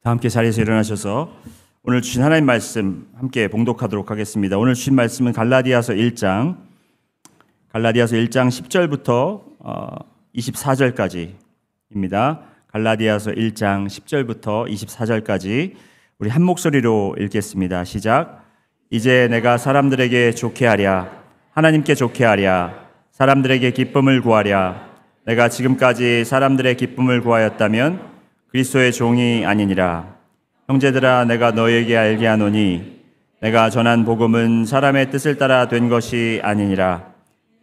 다 함께 자리에서 일어나셔서 오늘 주신 하나님 말씀 함께 봉독하도록 하겠습니다. 오늘 주신 말씀은 갈라디아서 1장 10절부터 24절까지입니다. 갈라디아서 1장 10절부터 24절까지 우리 한 목소리로 읽겠습니다. 시작. 이제 내가 사람들에게 좋게 하랴, 하나님께 좋게 하랴, 사람들에게 기쁨을 구하랴. 내가 지금까지 사람들의 기쁨을 구하였다면 그리스도의 종이 아니니라. 형제들아, 내가 너희에게 알게 하노니 내가 전한 복음은 사람의 뜻을 따라 된 것이 아니니라.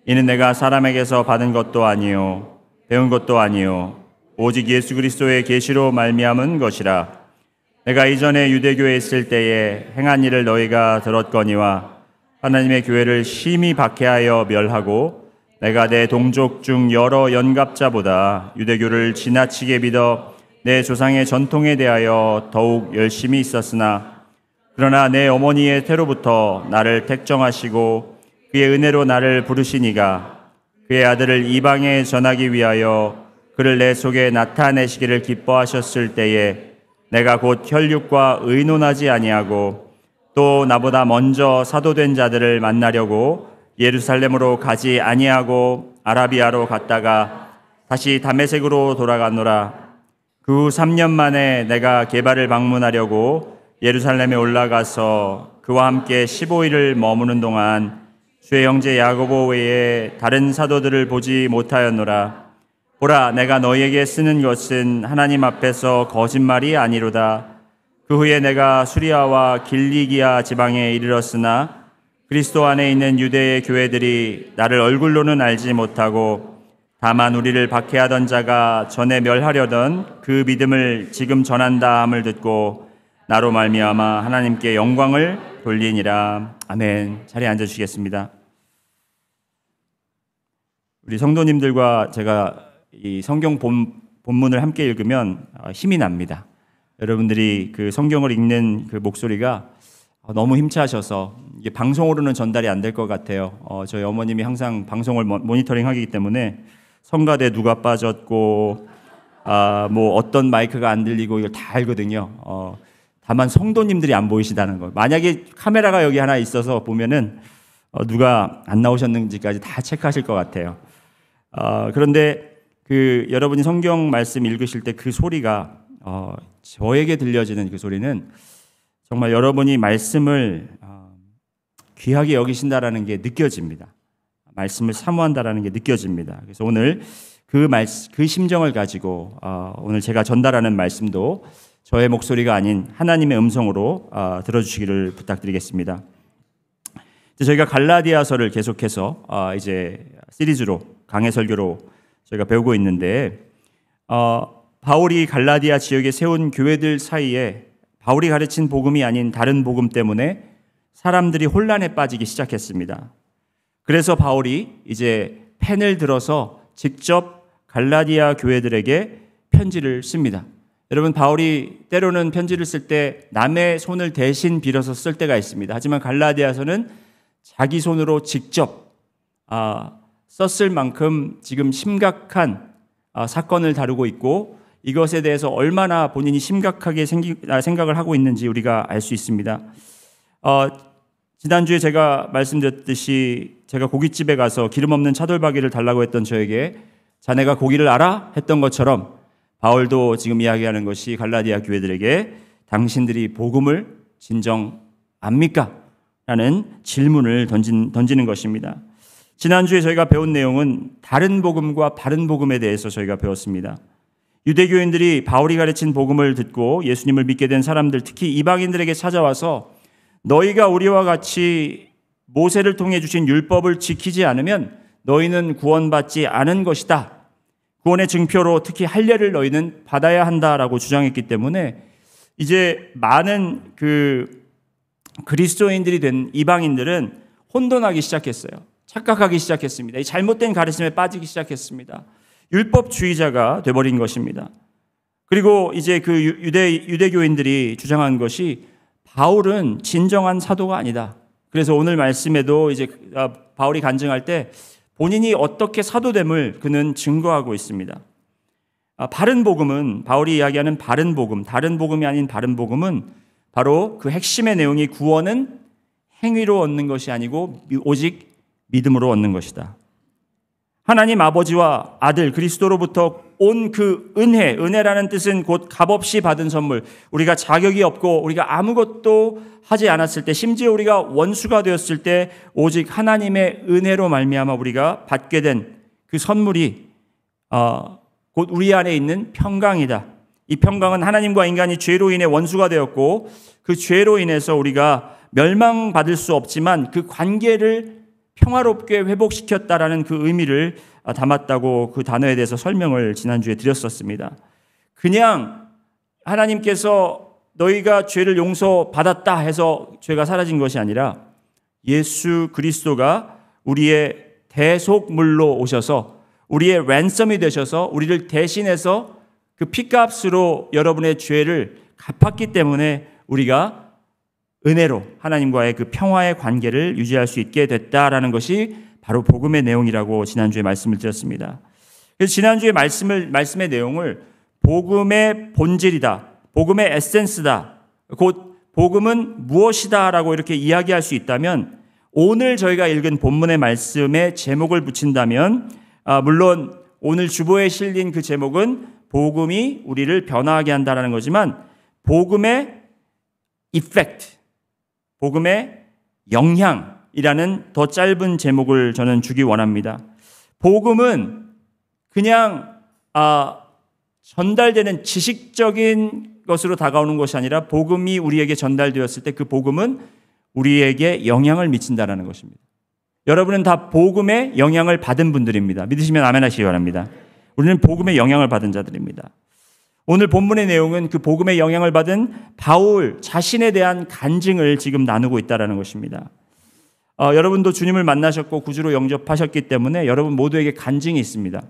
이는 내가 사람에게서 받은 것도 아니요 배운 것도 아니요 오직 예수 그리스도의 계시로 말미암은 것이라. 내가 이전에 유대교에 있을 때에 행한 일을 너희가 들었거니와 하나님의 교회를 심히 박해하여 멸하고 내가 내 동족 중 여러 연갑자보다 유대교를 지나치게 믿어 내 조상의 전통에 대하여 더욱 열심히 있었으나 그러나 내 어머니의 태로부터 나를 택정하시고 그의 은혜로 나를 부르시니가 그의 아들을 이방에 전하기 위하여 그를 내 속에 나타내시기를 기뻐하셨을 때에 내가 곧 혈육과 의논하지 아니하고 또 나보다 먼저 사도된 자들을 만나려고 예루살렘으로 가지 아니하고 아라비아로 갔다가 다시 다메섹으로 돌아가노라. 그 후 3년 만에 내가 게바를 방문하려고 예루살렘에 올라가서 그와 함께 15일을 머무는 동안 주의 형제 야고보 외에 다른 사도들을 보지 못하였노라. 보라, 내가 너희에게 쓰는 것은 하나님 앞에서 거짓말이 아니로다. 그 후에 내가 수리아와 길리기아 지방에 이르렀으나 그리스도 안에 있는 유대의 교회들이 나를 얼굴로는 알지 못하고 다만 우리를 박해하던 자가 전에 멸하려던 그 믿음을 지금 전한다 함을 듣고 나로 말미암아 하나님께 영광을 돌리니라. 아멘. 자리에 앉아주시겠습니다. 우리 성도님들과 제가 이 성경 본문을 함께 읽으면 힘이 납니다. 여러분들이 그 성경을 읽는 그 목소리가 너무 힘차셔서 이게 방송으로는 전달이 안 될 것 같아요. 저희 어머님이 항상 방송을 모니터링하기 때문에 성가대 누가 빠졌고 뭐 어떤 마이크가 안 들리고 이걸 다 알거든요. 다만 성도님들이 안 보이시다는 거. 만약에 카메라가 여기 하나 있어서 보면은 누가 안 나오셨는지까지 다 체크하실 것 같아요. 그런데 그 여러분이 성경 말씀 읽으실 때 그 소리가 저에게 들려지는 그 소리는 정말 여러분이 말씀을 귀하게 여기신다라는 게 느껴집니다. 말씀을 사모한다라는 게 느껴집니다. 그래서 오늘 그 심정을 가지고 오늘 제가 전달하는 말씀도 저의 목소리가 아닌 하나님의 음성으로 들어주시기를 부탁드리겠습니다. 저희가 갈라디아서를 계속해서 이제 시리즈로 강해 설교로 저희가 배우고 있는데 바울이 갈라디아 지역에 세운 교회들 사이에 바울이 가르친 복음이 아닌 다른 복음 때문에 사람들이 혼란에 빠지기 시작했습니다. 그래서 바울이 이제 펜을 들어서 직접 갈라디아 교회들에게 편지를 씁니다. 여러분, 바울이 때로는 편지를 쓸 때 남의 손을 대신 빌어서 쓸 때가 있습니다. 하지만 갈라디아서는 자기 손으로 직접 썼을 만큼 지금 심각한 사건을 다루고 있고 이것에 대해서 얼마나 본인이 심각하게 생각을 하고 있는지 우리가 알 수 있습니다. 지난주에 제가 말씀드렸듯이 제가 고깃집에 가서 기름 없는 차돌박이를 달라고 했던 저에게 자네가 고기를 알아? 했던 것처럼 바울도 지금 이야기하는 것이 갈라디아 교회들에게 당신들이 복음을 진정 압니까? 라는 질문을 던지는 것입니다. 지난주에 저희가 배운 내용은 다른 복음과 바른 복음에 대해서 저희가 배웠습니다. 유대교인들이 바울이 가르친 복음을 듣고 예수님을 믿게 된 사람들, 특히 이방인들에게 찾아와서 너희가 우리와 같이 모세를 통해 주신 율법을 지키지 않으면 너희는 구원받지 않은 것이다. 구원의 증표로 특히 할례를 너희는 받아야 한다라고 주장했기 때문에 이제 많은 그 그리스도인들이 된 이방인들은 혼돈하기 시작했어요. 착각하기 시작했습니다. 이 잘못된 가르침에 빠지기 시작했습니다. 율법주의자가 돼버린 것입니다. 그리고 이제 그 유대교인들이 주장한 것이 바울은 진정한 사도가 아니다. 그래서 오늘 말씀에도 이제 바울이 간증할 때 본인이 어떻게 사도됨을 그는 증거하고 있습니다. 바른 복음은, 바울이 이야기하는 바른 복음, 다른 복음이 아닌 바른 복음은 바로 그 핵심의 내용이 구원은 행위로 얻는 것이 아니고 오직 믿음으로 얻는 것이다. 하나님 아버지와 아들 그리스도로부터 온 그 은혜라는 뜻은 곧 값없이 받은 선물, 우리가 자격이 없고 우리가 아무것도 하지 않았을 때, 심지어 우리가 원수가 되었을 때 오직 하나님의 은혜로 말미암아 우리가 받게 된 그 선물이 곧 우리 안에 있는 평강이다. 이 평강은 하나님과 인간이 죄로 인해 원수가 되었고 그 죄로 인해서 우리가 멸망받을 수 없지만 그 관계를 평화롭게 회복시켰다라는 그 의미를 담았다고 그 단어에 대해서 설명을 지난주에 드렸었습니다. 그냥 하나님께서 너희가 죄를 용서받았다 해서 죄가 사라진 것이 아니라 예수 그리스도가 우리의 대속물로 오셔서 우리의 랜섬이 되셔서 우리를 대신해서 그 피값으로 여러분의 죄를 갚았기 때문에 우리가 은혜로 하나님과의 그 평화의 관계를 유지할 수 있게 됐다라는 것이 바로 복음의 내용이라고 지난주에 말씀을 드렸습니다. 그래서 지난주에 말씀의 내용을 복음의 본질이다, 복음의 에센스다, 곧 복음은 무엇이다라고 이렇게 이야기할 수 있다면, 오늘 저희가 읽은 본문의 말씀에 제목을 붙인다면, 물론 오늘 주보에 실린 그 제목은 복음이 우리를 변화하게 한다라는 거지만 복음의 effect, 복음의 영향이라는 더 짧은 제목을 저는 주기 원합니다. 복음은 그냥 전달되는 지식적인 것으로 다가오는 것이 아니라 복음이 우리에게 전달되었을 때 그 복음은 우리에게 영향을 미친다는 것입니다. 여러분은 다 복음의 영향을 받은 분들입니다. 믿으시면 아멘 하시기 바랍니다. 우리는 복음의 영향을 받은 자들입니다. 오늘 본문의 내용은 그 복음의 영향을 받은 바울 자신에 대한 간증을 지금 나누고 있다는 것입니다. 여러분도 주님을 만나셨고 구주로 영접하셨기 때문에 여러분 모두에게 간증이 있습니다.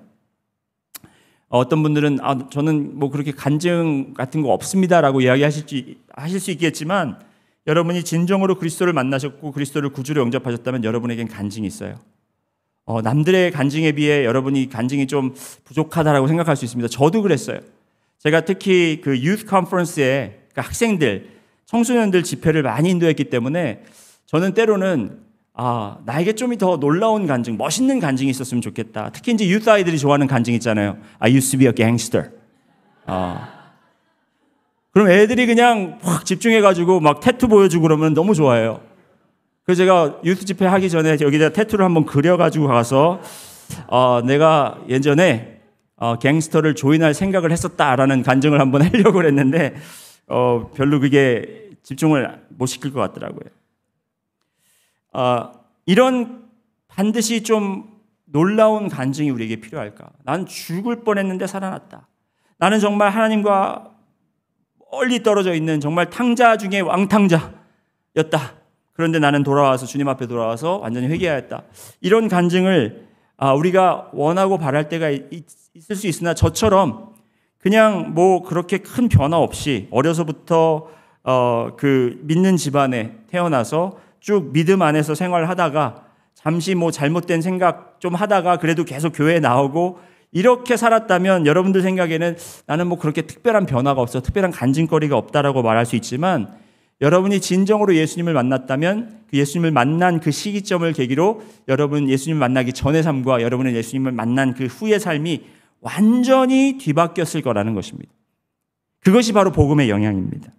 어떤 분들은 저는 뭐 그렇게 간증 같은 거 없습니다라고 이야기하실 수 있겠지만, 여러분이 진정으로 그리스도를 만나셨고 그리스도를 구주로 영접하셨다면 여러분에겐 간증이 있어요. 남들의 간증에 비해 여러분이 간증이 좀 부족하다라고 생각할 수 있습니다. 저도 그랬어요. 제가 특히 그 유스 컨퍼런스에 학생들, 청소년들 집회를 많이 인도했기 때문에 저는 때로는 나에게 좀 더 놀라운 간증, 멋있는 간증이 있었으면 좋겠다. 특히 이제 유스 아이들이 좋아하는 간증 있잖아요. I used to be a gangster. 그럼 애들이 그냥 확 집중해가지고 막 태투 보여주고 그러면 너무 좋아해요. 그래서 제가 유스 집회 하기 전에 여기다 태투를 한번 그려가지고 가서 내가 예전에 갱스터를 조인할 생각을 했었다라는 간증을 한번 하려고 했는데 별로 그게 집중을 못 시킬 것 같더라고요. 이런 반드시 좀 놀라운 간증이 우리에게 필요할까? 난 죽을 뻔했는데 살아났다. 나는 정말 하나님과 멀리 떨어져 있는 정말 탕자 중에 왕탕자였다. 그런데 나는 돌아와서 주님 앞에 돌아와서 완전히 회개하였다. 이런 간증을 우리가 원하고 바랄 때가 있을 수 있으나, 저처럼 그냥 뭐 그렇게 큰 변화 없이 어려서부터 그 믿는 집안에 태어나서 쭉 믿음 안에서 생활하다가 잠시 뭐 잘못된 생각 좀 하다가 그래도 계속 교회에 나오고 이렇게 살았다면 여러분들 생각에는 나는 뭐 그렇게 특별한 변화가 없어, 특별한 간증거리가 없다라고 말할 수 있지만, 여러분이 진정으로 예수님을 만났다면 그 예수님을 만난 그 시기점을 계기로 여러분 예수님을 만나기 전의 삶과 여러분의 예수님을 만난 그 후의 삶이 완전히 뒤바뀌었을 거라는 것입니다. 그것이 바로 복음의 영향입니다.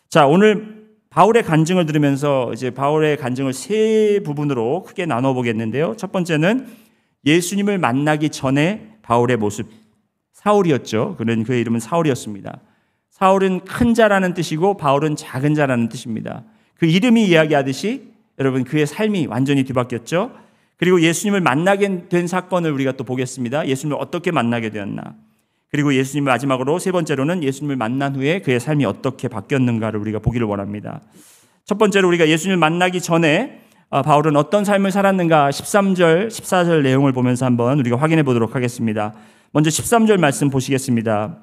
자, 오늘 바울의 간증을 들으면서 이제 바울의 간증을 세 부분으로 크게 나눠 보겠는데요. 첫 번째는 예수님을 만나기 전에 바울의 모습, 사울이었죠. 그의 이름은 사울이었습니다. 사울은 큰 자라는 뜻이고 바울은 작은 자라는 뜻입니다. 그 이름이 이야기하듯이 여러분 그의 삶이 완전히 뒤바뀌었죠. 그리고 예수님을 만나게 된 사건을 우리가 또 보겠습니다. 예수님을 어떻게 만나게 되었나. 그리고 예수님 마지막으로 세 번째로는 예수님을 만난 후에 그의 삶이 어떻게 바뀌었는가를 우리가 보기를 원합니다. 첫 번째로 우리가 예수님을 만나기 전에 바울은 어떤 삶을 살았는가 13절, 14절 내용을 보면서 한번 우리가 확인해 보도록 하겠습니다. 먼저 13절 말씀 보시겠습니다.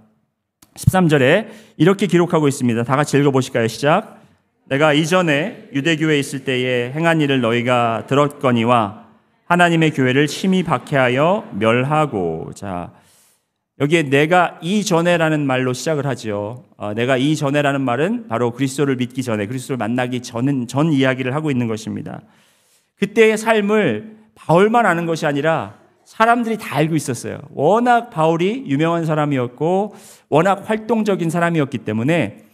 13절에 이렇게 기록하고 있습니다. 다 같이 읽어보실까요? 시작. 내가 이전에 유대교회에 있을 때에 행한 일을 너희가 들었거니와 하나님의 교회를 심히 박해하여 멸하고. 자, 여기에 내가 이전에라는 말로 시작을 하죠. 내가 이전에라는 말은 바로 그리스도를 믿기 전에, 그리스도를 만나기 전 이야기를 하고 있는 것입니다. 그때의 삶을 바울만 아는 것이 아니라 사람들이 다 알고 있었어요. 워낙 바울이 유명한 사람이었고 워낙 활동적인 사람이었기 때문에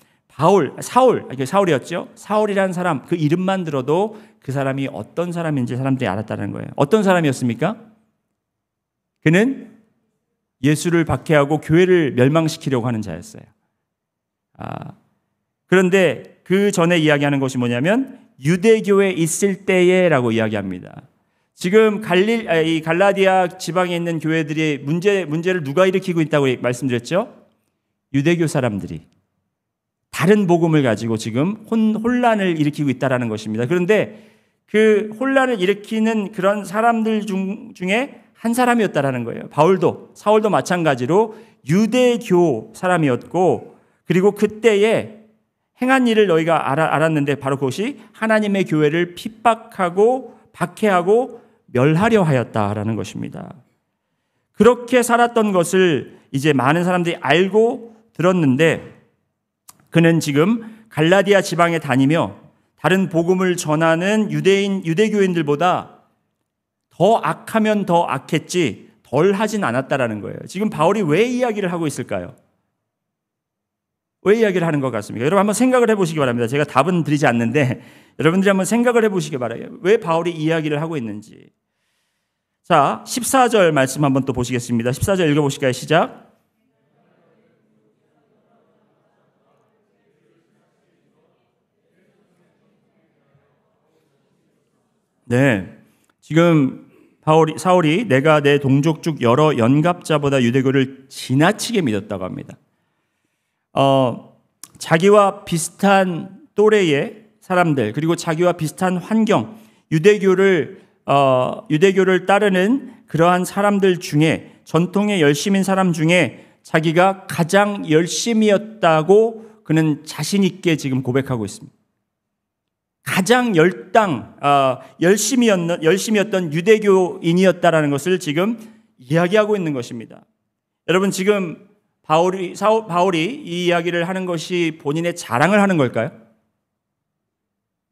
사울이었죠. 사울이라는 사람, 그 이름만 들어도 그 사람이 어떤 사람인지 사람들이 알았다는 거예요. 어떤 사람이었습니까? 그는 예수를 박해하고 교회를 멸망시키려고 하는 자였어요. 그런데 그 전에 이야기하는 것이 뭐냐면 유대교에 있을 때에라고 이야기합니다. 지금 이 갈라디아 지방에 있는 교회들이 문제를 누가 일으키고 있다고 말씀드렸죠? 유대교 사람들이 다른 복음을 가지고 지금 혼란을 일으키고 있다는 것입니다. 그런데 그 혼란을 일으키는 그런 사람들 중에 한 사람이었다라는 거예요. 사울도 마찬가지로 유대교 사람이었고, 그리고 그때에 행한 일을 너희가 알았는데 바로 그것이 하나님의 교회를 핍박하고 박해하고 멸하려 하였다라는 것입니다. 그렇게 살았던 것을 이제 많은 사람들이 알고 들었는데, 그는 지금 갈라디아 지방에 다니며 다른 복음을 전하는 유대교인들보다 더 악하면 더 악했지 덜 하진 않았다라는 거예요. 지금 바울이 왜 이야기를 하고 있을까요? 왜 이야기를 하는 것 같습니까? 여러분 한번 생각을 해보시기 바랍니다. 제가 답은 드리지 않는데 여러분들이 한번 생각을 해보시기 바라요. 왜 바울이 이야기를 하고 있는지. 자, 14절 말씀 한번 또 보시겠습니다. 14절 읽어보실까요? 시작. 네, 지금 사울이 내가 내 동족 중 여러 연갑자보다 유대교를 지나치게 믿었다고 합니다. 자기와 비슷한 또래의 사람들, 그리고 자기와 비슷한 환경, 유대교를 따르는 그러한 사람들 중에, 전통의 열심인 사람 중에 자기가 가장 열심이었다고 그는 자신 있게 지금 고백하고 있습니다. 가장 열심이었던 유대교인이었다라는 것을 지금 이야기하고 있는 것입니다. 여러분, 지금 바울이 이 이야기를 하는 것이 본인의 자랑을 하는 걸까요?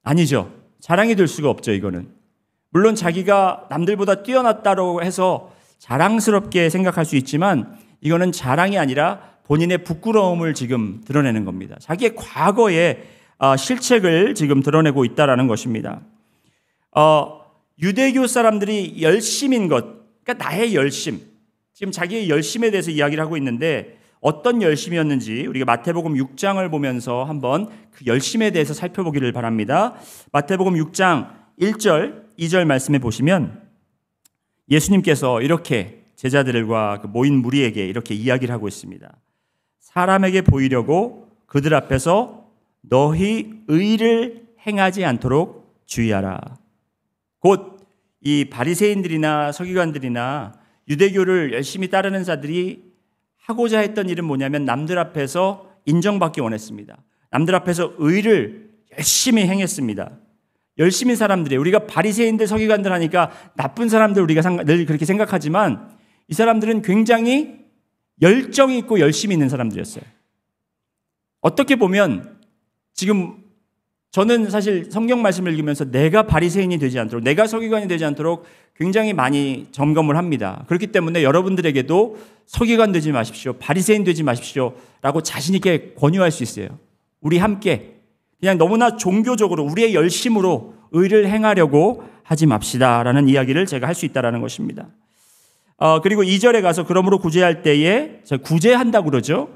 아니죠. 자랑이 될 수가 없죠, 이거는. 물론 자기가 남들보다 뛰어났다고 해서 자랑스럽게 생각할 수 있지만 이거는 자랑이 아니라 본인의 부끄러움을 지금 드러내는 겁니다. 자기의 과거의 실책을 지금 드러내고 있다라는 것입니다. 유대교 사람들이 열심인 것, 그러니까 나의 열심, 지금 자기의 열심에 대해서 이야기를 하고 있는데 어떤 열심이었는지 우리가 마태복음 6장을 보면서 한번 그 열심에 대해서 살펴보기를 바랍니다. 마태복음 6장 1절, 2절 말씀에 보시면 예수님께서 이렇게 제자들과 그 모인 무리에게 이렇게 이야기를 하고 있습니다. 사람에게 보이려고 그들 앞에서 너희 의를 행하지 않도록 주의하라. 곧 이 바리새인들이나 서기관들이나 유대교를 열심히 따르는 자들이 하고자 했던 일은 뭐냐면 남들 앞에서 인정받기 원했습니다. 남들 앞에서 의를 열심히 행했습니다. 열심히 사람들이, 우리가 바리새인들 서기관들 하니까 나쁜 사람들 우리가 늘 그렇게 생각하지만 이 사람들은 굉장히 열정이 있고 열심히 있는 사람들이었어요. 어떻게 보면 지금 저는 사실 성경 말씀을 읽으면서 내가 바리새인이 되지 않도록, 내가 서기관이 되지 않도록 굉장히 많이 점검을 합니다. 그렇기 때문에 여러분들에게도 서기관 되지 마십시오, 바리새인 되지 마십시오 라고 자신 있게 권유할 수 있어요. 우리 함께 그냥 너무나 종교적으로 우리의 열심으로 의를 행하려고 하지 맙시다라는 이야기를 제가 할 수 있다라는 것입니다. 그리고 2절에 가서 그러므로 구제할 때에, 구제한다고 그러죠.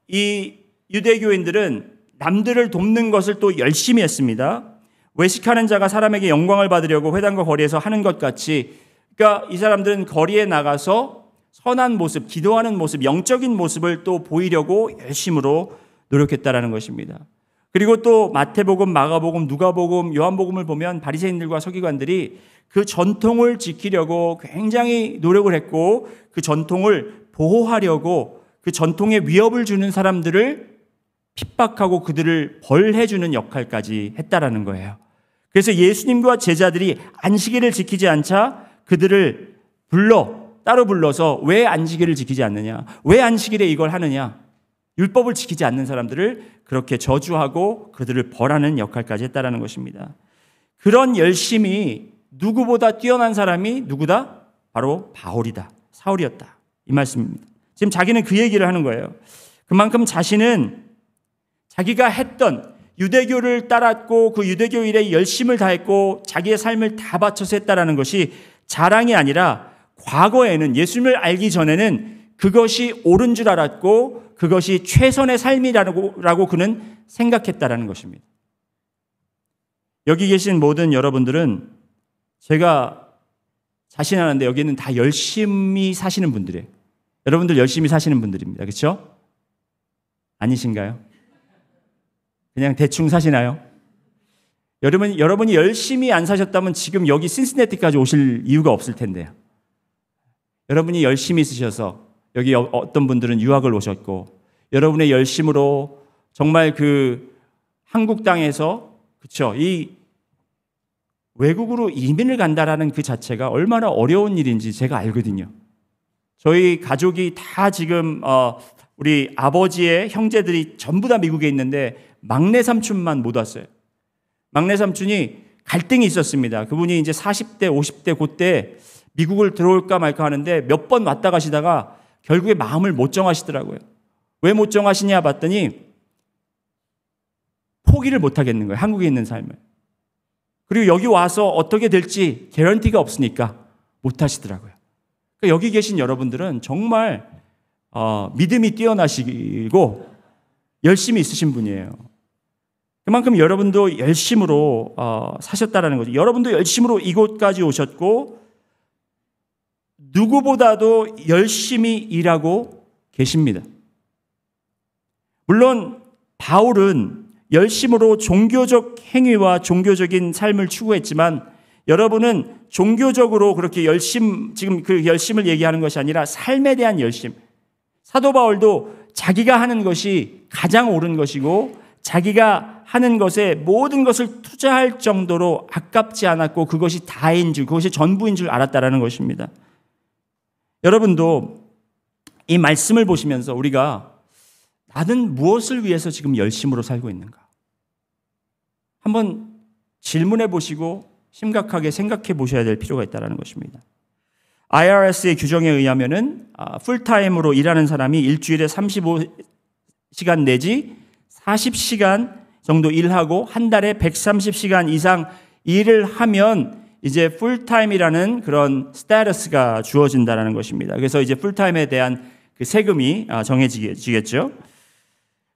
이 유대교인들은 남들을 돕는 것을 또 열심히 했습니다. 외식하는 자가 사람에게 영광을 받으려고 회당과 거리에서 하는 것 같이, 그러니까 이 사람들은 거리에 나가서 선한 모습, 기도하는 모습, 영적인 모습을 또 보이려고 열심으로 노력했다라는 것입니다. 그리고 또 마태복음, 마가복음, 누가복음, 요한복음을 보면 바리새인들과 서기관들이 그 전통을 지키려고 굉장히 노력을 했고 그 전통을 보호하려고 그 전통에 위협을 주는 사람들을 핍박하고 그들을 벌해주는 역할까지 했다라는 거예요. 그래서 예수님과 제자들이 안식일을 지키지 않자 그들을 불러 따로 불러서 왜 안식일을 지키지 않느냐? 왜 안식일에 이걸 하느냐? 율법을 지키지 않는 사람들을 그렇게 저주하고 그들을 벌하는 역할까지 했다라는 것입니다. 그런 열심이 누구보다 뛰어난 사람이 누구다? 바로 바울이다. 사울이었다. 이 말씀입니다. 지금 자기는 그 얘기를 하는 거예요. 그만큼 자신은 자기가 했던 유대교를 따랐고 그 유대교 일에 열심을 다했고 자기의 삶을 다 바쳐서 했다라는 것이 자랑이 아니라 과거에는 예수님을 알기 전에는 그것이 옳은 줄 알았고 그것이 최선의 삶이라고 그는 생각했다라는 것입니다. 여기 계신 모든 여러분들은 제가 자신하는데 여기는 다 열심히 사시는 분들이에요. 여러분들 열심히 사시는 분들입니다. 그렇죠? 아니신가요? 그냥 대충 사시나요? 여러분이 열심히 안 사셨다면 지금 여기 신시내티까지 오실 이유가 없을 텐데요. 여러분이 열심히 쓰셔서 여기 어떤 분들은 유학을 오셨고 여러분의 열심으로 정말 그 한국 땅에서 그렇죠? 이 외국으로 이민을 간다라는 그 자체가 얼마나 어려운 일인지 제가 알거든요. 저희 가족이 다 지금 우리 아버지의 형제들이 전부 다 미국에 있는데 막내 삼촌만 못 왔어요. 막내 삼촌이 갈등이 있었습니다. 그분이 이제 40대, 50대 그때 미국을 들어올까 말까 하는데 몇 번 왔다 가시다가 결국에 마음을 못 정하시더라고요. 왜 못 정하시냐 봤더니 포기를 못 하겠는 거예요. 한국에 있는 삶을. 그리고 여기 와서 어떻게 될지 개런티가 없으니까 못 하시더라고요. 그러니까 여기 계신 여러분들은 정말 믿음이 뛰어나시고 열심히 있으신 분이에요. 그만큼 여러분도 열심으로 사셨다라는 거죠. 여러분도 열심으로 이곳까지 오셨고 누구보다도 열심히 일하고 계십니다. 물론 바울은 열심으로 종교적 행위와 종교적인 삶을 추구했지만 여러분은 종교적으로 그렇게 지금 그 열심을 얘기하는 것이 아니라 삶에 대한 열심. 사도 바울도 자기가 하는 것이 가장 옳은 것이고 자기가 하는 것에 모든 것을 투자할 정도로 아깝지 않았고 그것이 다인 줄, 그것이 전부인 줄 알았다라는 것입니다. 여러분도 이 말씀을 보시면서 우리가 나는 무엇을 위해서 지금 열심으로 살고 있는가? 한번 질문해 보시고 심각하게 생각해 보셔야 될 필요가 있다는 것입니다. IRS의 규정에 의하면은 풀타임으로 일하는 사람이 일주일에 35시간 내지 40시간 정도 일하고 한 달에 130시간 이상 일을 하면 이제 풀타임이라는 그런 스테이터스가 주어진다는 것입니다. 그래서 이제 풀타임에 대한 그 세금이 정해지겠죠.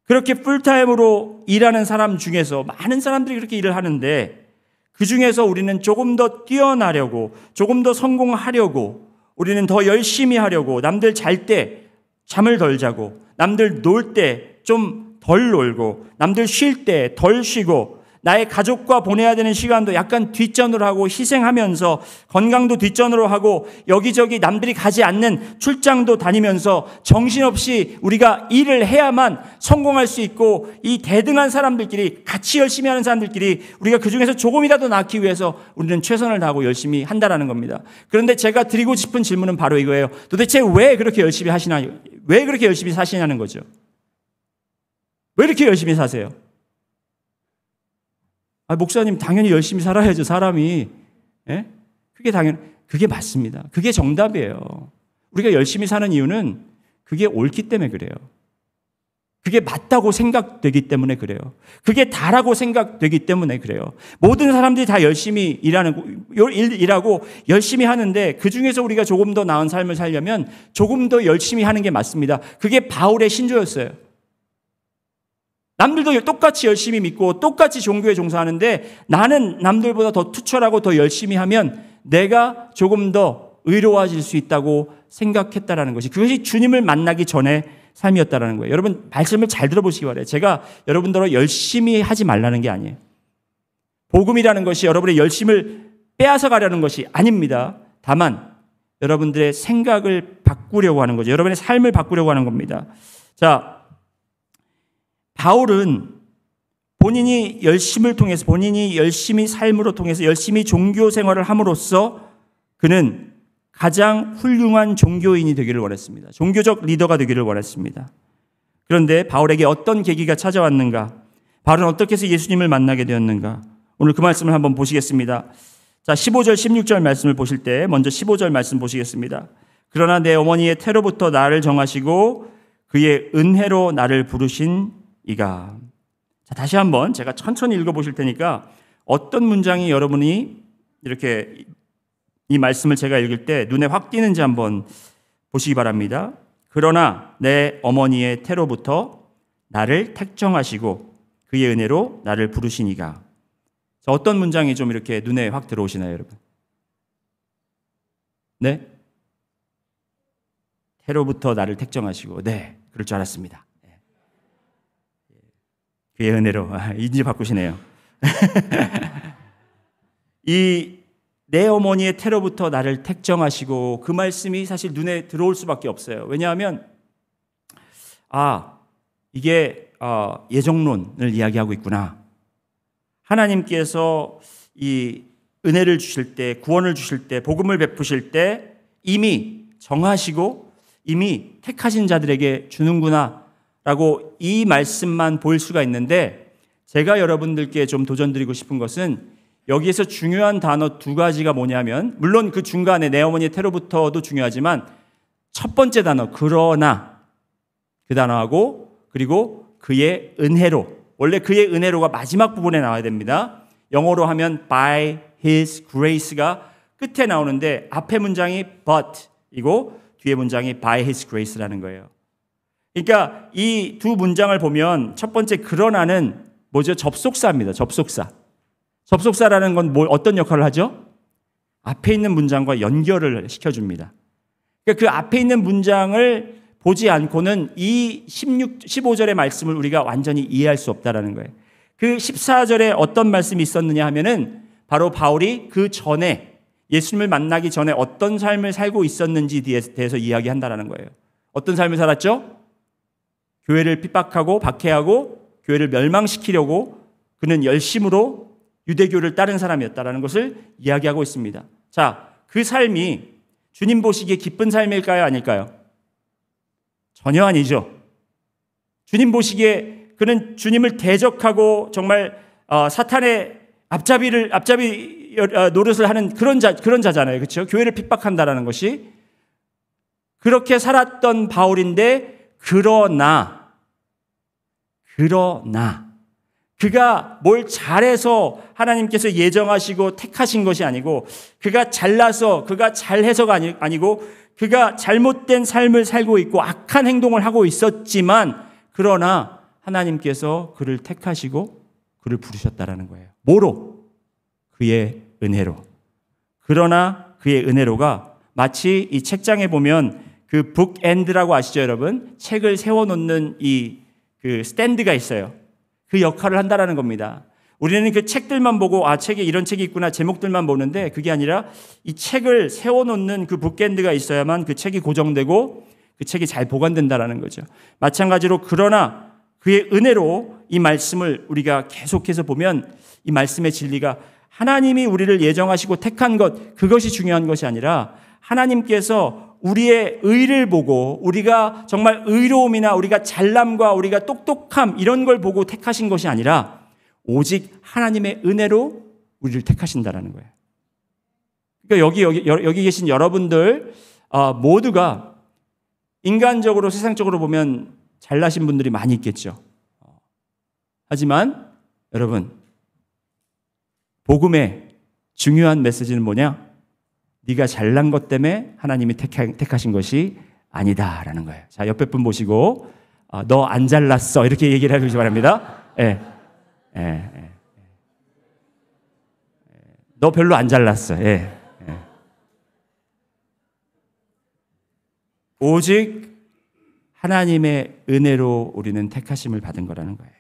그렇게 풀타임으로 일하는 사람 중에서 많은 사람들이 그렇게 일을 하는데 그 중에서 우리는 조금 더 뛰어나려고 조금 더 성공하려고 우리는 더 열심히 하려고 남들 잘 때 잠을 덜 자고 남들 놀 때 좀 덜 놀고 남들 쉴 때 덜 쉬고 나의 가족과 보내야 되는 시간도 약간 뒷전으로 하고 희생하면서 건강도 뒷전으로 하고 여기저기 남들이 가지 않는 출장도 다니면서 정신없이 우리가 일을 해야만 성공할 수 있고 이 대등한 사람들끼리 같이 열심히 하는 사람들끼리 우리가 그중에서 조금이라도 낳기 위해서 우리는 최선을 다하고 열심히 한다라는 겁니다. 그런데 제가 드리고 싶은 질문은 바로 이거예요. 도대체 왜 그렇게 열심히 하시나? 왜 그렇게 열심히 사시냐는 거죠. 왜 이렇게 열심히 사세요? 목사님 당연히 열심히 살아야죠, 사람이. 예? 그게 맞습니다. 그게 정답이에요. 우리가 열심히 사는 이유는 그게 옳기 때문에 그래요. 그게 맞다고 생각되기 때문에 그래요. 그게 다라고 생각되기 때문에 그래요. 모든 사람들이 다 열심히 일하고 열심히 하는데 그중에서 우리가 조금 더 나은 삶을 살려면 조금 더 열심히 하는 게 맞습니다. 그게 바울의 신조였어요. 남들도 똑같이 열심히 믿고 똑같이 종교에 종사하는데 나는 남들보다 더 투철하고 더 열심히 하면 내가 조금 더 의로워질 수 있다고 생각했다라는 것이 그것이 주님을 만나기 전에 삶이었다라는 거예요. 여러분 말씀을 잘 들어보시기 바라요. 제가 여러분들로 열심히 하지 말라는 게 아니에요. 복음이라는 것이 여러분의 열심을 빼앗아 가려는 것이 아닙니다. 다만 여러분들의 생각을 바꾸려고 하는 거죠. 여러분의 삶을 바꾸려고 하는 겁니다. 자, 바울은 본인이 열심을 통해서 본인이 열심히 삶으로 통해서 열심히 종교 생활을 함으로써 그는 가장 훌륭한 종교인이 되기를 원했습니다. 종교적 리더가 되기를 원했습니다. 그런데 바울에게 어떤 계기가 찾아왔는가? 바울은 어떻게 해서 예수님을 만나게 되었는가? 오늘 그 말씀을 한번 보시겠습니다. 자, 15절, 16절 말씀을 보실 때 먼저 15절 말씀 보시겠습니다. 그러나 내 어머니의 태로부터 나를 정하시고 그의 은혜로 나를 부르신 이가. 자, 다시 한번 제가 천천히 읽어보실 테니까 어떤 문장이 여러분이 이렇게 이 말씀을 제가 읽을 때 눈에 확 띄는지 한번 보시기 바랍니다. 그러나 내 어머니의 태로부터 나를 택정하시고 그의 은혜로 나를 부르시니가. 자, 어떤 문장이 좀 이렇게 눈에 확 들어오시나요, 여러분? 네? 태로부터 나를 택정하시고. 네, 그럴 줄 알았습니다. 그의 은혜로. 이제 바꾸시네요. 이 내 어머니의 태로부터 나를 택정하시고, 그 말씀이 사실 눈에 들어올 수밖에 없어요. 왜냐하면 이게 예정론을 이야기하고 있구나. 하나님께서 이 은혜를 주실 때, 구원을 주실 때, 복음을 베푸실 때 이미 정하시고 이미 택하신 자들에게 주는구나 라고 이 말씀만 볼 수가 있는데, 제가 여러분들께 좀 도전드리고 싶은 것은 여기에서 중요한 단어 두 가지가 뭐냐면, 물론 그 중간에 내 어머니의 태로부터도 중요하지만 첫 번째 단어 그러나, 그 단어하고 그리고 그의 은혜로. 원래 그의 은혜로가 마지막 부분에 나와야 됩니다. 영어로 하면 by his grace가 끝에 나오는데 앞에 문장이 but 이고 뒤에 문장이 by his grace라는 거예요. 그러니까 이 두 문장을 보면 첫 번째 그러나는 뭐죠? 접속사입니다. 접속사. 접속사라는 건 어떤 역할을 하죠? 앞에 있는 문장과 연결을 시켜줍니다. 그러니까 그 앞에 있는 문장을 보지 않고는 이 15절의 말씀을 우리가 완전히 이해할 수 없다라는 거예요. 그 14절에 어떤 말씀이 있었느냐 하면은 바로 바울이 그 전에 예수님을 만나기 전에 어떤 삶을 살고 있었는지에 대해서 이야기한다라는 거예요. 어떤 삶을 살았죠? 교회를 핍박하고 박해하고 교회를 멸망시키려고 그는 열심으로 유대교를 따른 사람이었다라는 것을 이야기하고 있습니다. 자, 그 삶이 주님 보시기에 기쁜 삶일까요? 아닐까요? 전혀 아니죠. 주님 보시기에 그는 주님을 대적하고 정말 사탄의 앞잡이 노릇을 하는 그런 자잖아요. 그렇죠? 교회를 핍박한다라는 것이. 그렇게 살았던 바울인데 그러나 그가 뭘 잘해서 하나님께서 예정하시고 택하신 것이 아니고, 그가 잘나서 그가 잘해서가 아니고 그가 잘못된 삶을 살고 있고 악한 행동을 하고 있었지만, 그러나 하나님께서 그를 택하시고 그를 부르셨다라는 거예요. 뭐로? 그의 은혜로. 그러나 그의 은혜로가 마치 이 책장에 보면 그 북엔드라고 아시죠, 여러분? 책을 세워놓는 그 스탠드가 있어요. 그 역할을 한다라는 겁니다. 우리는 그 책들만 보고 책에 이런 책이 있구나 제목들만 보는데, 그게 아니라 이 책을 세워놓는 그 북엔드가 있어야만 그 책이 고정되고 그 책이 잘 보관된다라는 거죠. 마찬가지로 그러나 그의 은혜로 이 말씀을 우리가 계속해서 보면 이 말씀의 진리가 하나님이 우리를 예정하시고 택한 것, 그것이 중요한 것이 아니라 하나님께서 우리의 의를 보고 우리가 정말 의로움이나 우리가 잘남과 우리가 똑똑함 이런 걸 보고 택하신 것이 아니라 오직 하나님의 은혜로 우리를 택하신다라는 거예요. 그러니까 여기 계신 여러분들 모두가 인간적으로 세상적으로 보면 잘나신 분들이 많이 있겠죠. 하지만 여러분, 복음의 중요한 메시지는 뭐냐? 네가 잘난 것 때문에 하나님이 택하신 것이 아니다라는 거예요. 자, 옆에 분 보시고 너 안 잘났어 이렇게 얘기를 해주시기 바랍니다. 너 별로 안 잘났어. 오직 하나님의 은혜로 우리는 택하심을 받은 거라는 거예요.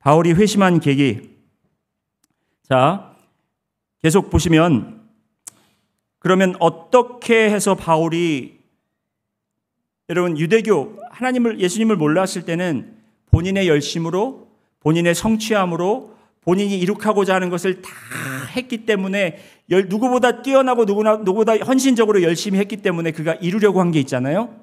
바울이 회심한 계기. 자, 계속 보시면 그러면 어떻게 해서 바울이, 여러분 유대교 예수님을 몰랐을 때는 본인의 열심으로, 본인의 성취함으로, 본인이 이룩하고자 하는 것을 다 했기 때문에 누구보다 뛰어나고 누구보다 헌신적으로 열심히 했기 때문에 그가 이루려고 한 게 있잖아요.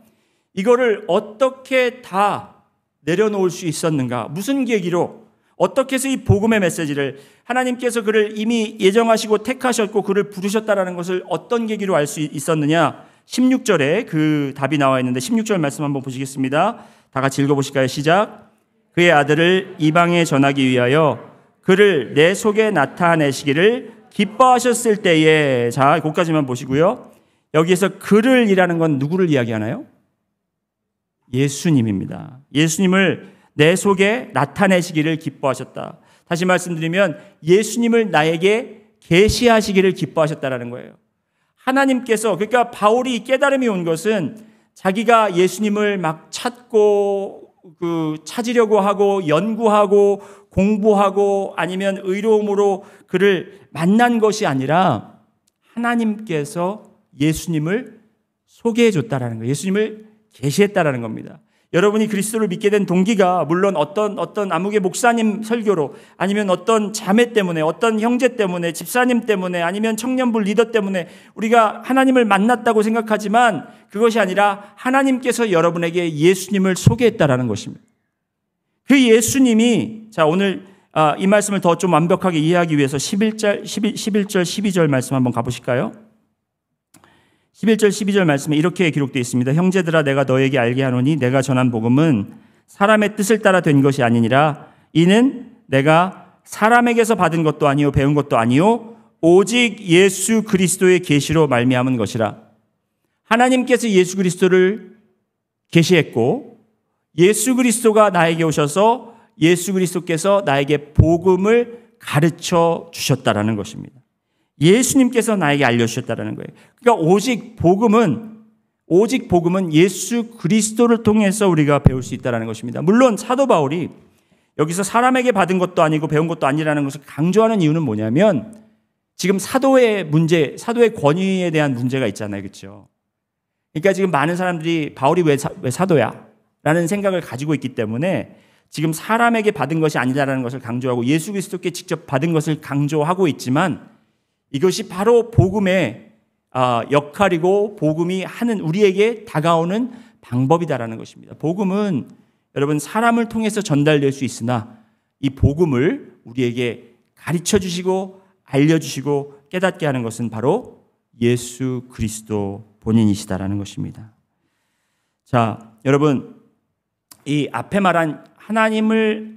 이거를 어떻게 다 내려놓을 수 있었는가? 무슨 계기로? 어떻게 해서 이 복음의 메시지를 하나님께서 그를 이미 예정하시고 택하셨고 그를 부르셨다라는 것을 어떤 계기로 알 수 있었느냐? 16절에 그 답이 나와 있는데 16절 말씀 한번 보시겠습니다. 다 같이 읽어보실까요? 시작. 그의 아들을 이방에 전하기 위하여 그를 내 속에 나타내시기를 기뻐하셨을 때에, 자, 거기까지만 보시고요. 여기에서 그를 이라는 건 누구를 이야기하나요? 예수님입니다. 예수님을 내 속에 나타내시기를 기뻐하셨다. 다시 말씀드리면 예수님을 나에게 계시하시기를 기뻐하셨다라는 거예요. 하나님께서, 그러니까 바울이 깨달음이 온 것은 자기가 예수님을 막 찾으려고 하고 연구하고 공부하고 아니면 의로움으로 그를 만난 것이 아니라 하나님께서 예수님을 소개해 줬다라는 거예요. 예수님을 계시했다라는 겁니다. 여러분이 그리스도를 믿게 된 동기가 물론 어떤 아무개 목사님 설교로 아니면 어떤 자매 때문에 어떤 형제 때문에 집사님 때문에 아니면 청년부 리더 때문에 우리가 하나님을 만났다고 생각하지만 그것이 아니라 하나님께서 여러분에게 예수님을 소개했다라는 것입니다. 그 예수님이, 자, 오늘 이 말씀을 더 좀 완벽하게 이해하기 위해서 11절 12절 말씀 한번 가보실까요? 11절 12절 말씀에 이렇게 기록되어 있습니다. 형제들아, 내가 너에게 알게 하노니 내가 전한 복음은 사람의 뜻을 따라 된 것이 아니니라. 이는 내가 사람에게서 받은 것도 아니요 배운 것도 아니요 오직 예수 그리스도의 계시로 말미암은 것이라. 하나님께서 예수 그리스도를 계시했고 예수 그리스도가 나에게 오셔서 예수 그리스도께서 나에게 복음을 가르쳐 주셨다라는 것입니다. 예수님께서 나에게 알려주셨다라는 거예요. 그러니까 오직 복음은 예수 그리스도를 통해서 우리가 배울 수 있다라는 것입니다. 물론 사도 바울이 여기서 사람에게 받은 것도 아니고 배운 것도 아니라는 것을 강조하는 이유는 뭐냐면 지금 사도의 문제, 사도의 권위에 대한 문제가 있잖아요. 그렇죠? 그러니까 지금 많은 사람들이 바울이 왜 사도야? 라는 생각을 가지고 있기 때문에 지금 사람에게 받은 것이 아니다라는 것을 강조하고 예수 그리스도께 직접 받은 것을 강조하고 있지만 이것이 바로 복음의 역할이고 복음이 하는 우리에게 다가오는 방법이다라는 것입니다. 복음은 여러분 사람을 통해서 전달될 수 있으나 이 복음을 우리에게 가르쳐 주시고 알려주시고 깨닫게 하는 것은 바로 예수 그리스도 본인이시다라는 것입니다. 자, 여러분 이 앞에 말한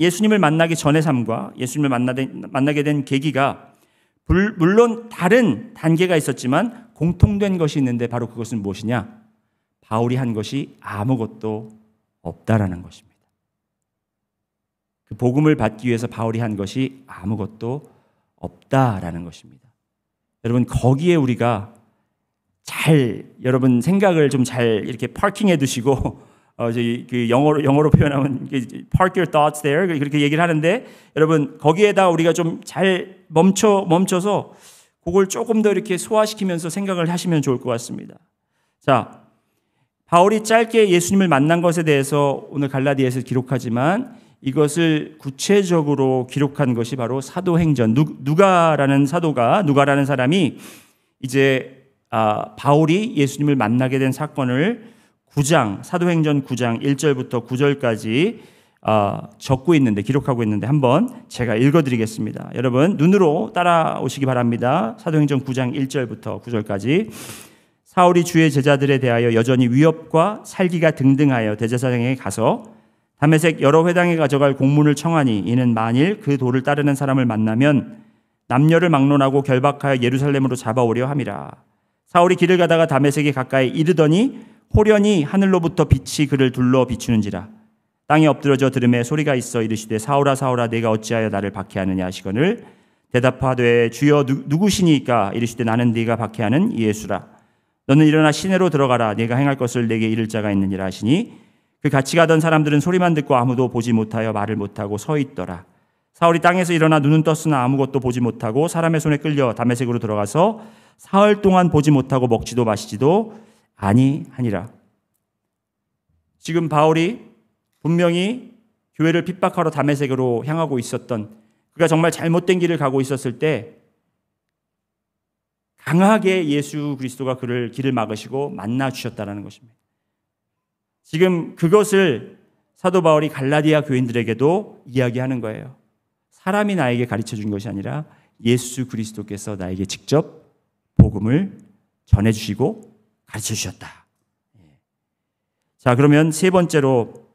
예수님을 만나기 전의 삶과 예수님을 만나게 된 계기가 물론 다른 단계가 있었지만 공통된 것이 있는데 바로 그것은 무엇이냐? 바울이 한 것이 아무것도 없다라는 것입니다. 그 복음을 받기 위해서 바울이 한 것이 아무것도 없다라는 것입니다. 여러분 거기에 우리가 여러분 생각을 좀 잘 이렇게 파킹해 두시고 그 영어로 표현하면 park your thoughts there 그렇게 얘기를 하는데 여러분 거기에다 우리가 좀 잘 멈춰서 그걸 조금 더 이렇게 소화시키면서 생각을 하시면 좋을 것 같습니다. 자, 바울이 짧게 예수님을 만난 것에 대해서 오늘 갈라디아에서 기록하지만 이것을 구체적으로 기록한 것이 바로 사도행전 누가라는 사람이 이제 바울이 예수님을 만나게 된 사건을 사도행전 9장 1절부터 9절까지 적고 있는데 기록하고 있는데 한번 제가 읽어드리겠습니다. 여러분 눈으로 따라오시기 바랍니다. 사도행전 9장 1절부터 9절까지. 사울이 주의 제자들에 대하여 여전히 위협과 살기가 등등하여 대제사장에게 가서 다메섹 여러 회당에 가져갈 공문을 청하니 이는 만일 그 도를 따르는 사람을 만나면 남녀를 막론하고 결박하여 예루살렘으로 잡아오려 함이라. 사울이 길을 가다가 다메섹에 가까이 이르더니 호련히 하늘로부터 빛이 그를 둘러 비추는지라. 땅에 엎드러져 들음에 소리가 있어 이르시되 사울아 사울아 내가 어찌하여 나를 박해하느냐 하시거늘 대답하되 주여 누구시니까 이르시되 나는 네가 박해하는 예수라. 너는 일어나 시내로 들어가라. 네가 행할 것을 내게 이를 자가 있느니라 하시니 그 같이 가던 사람들은 소리만 듣고 아무도 보지 못하여 말을 못하고 서 있더라. 사울이 땅에서 일어나 눈은 떴으나 아무것도 보지 못하고 사람의 손에 끌려 다메섹으로 들어가서 사흘 동안 보지 못하고 먹지도 마시지도 아니하니라. 지금 바울이 분명히 교회를 핍박하러 다메섹으로 향하고 있었던 그가 정말 잘못된 길을 가고 있었을 때 강하게 예수 그리스도가 그를 길을 막으시고 만나 주셨다는 것입니다. 지금 그것을 사도 바울이 갈라디아 교인들에게도 이야기하는 거예요. 사람이 나에게 가르쳐 준 것이 아니라 예수 그리스도께서 나에게 직접 복음을 전해주시고 가르쳐 주셨다. 자, 그러면 세 번째로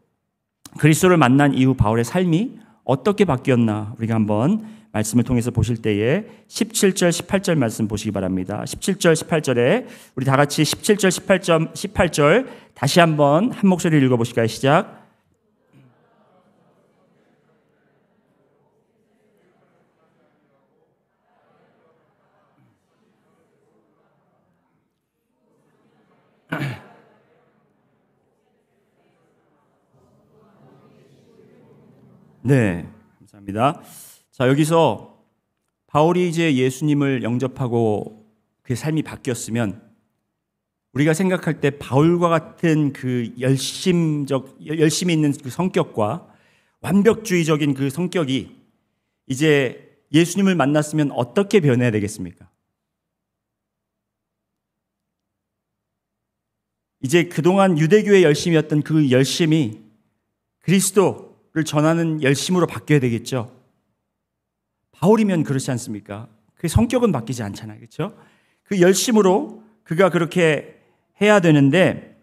그리스도를 만난 이후 바울의 삶이 어떻게 바뀌었나 우리가 한번 말씀을 통해서 보실 때에 17절, 18절 말씀 보시기 바랍니다. 17절, 18절에 우리 다 같이 17절, 18절 다시 한번 한 목소리를 읽어보실까요? 시작. 네, 감사합니다. 자, 여기서 바울이 이제 예수님을 영접하고 그의 삶이 바뀌었으면 우리가 생각할 때 바울과 같은 그 열심히 있는 그 성격과 완벽주의적인 그 성격이 이제 예수님을 만났으면 어떻게 변해야 되겠습니까? 이제 그동안 유대교의 열심이었던 그 열심이 그리스도를 전하는 열심으로 바뀌어야 되겠죠. 바울이면 그렇지 않습니까? 그 성격은 바뀌지 않잖아요. 그렇죠? 그 열심으로 그가 그렇게 해야 되는데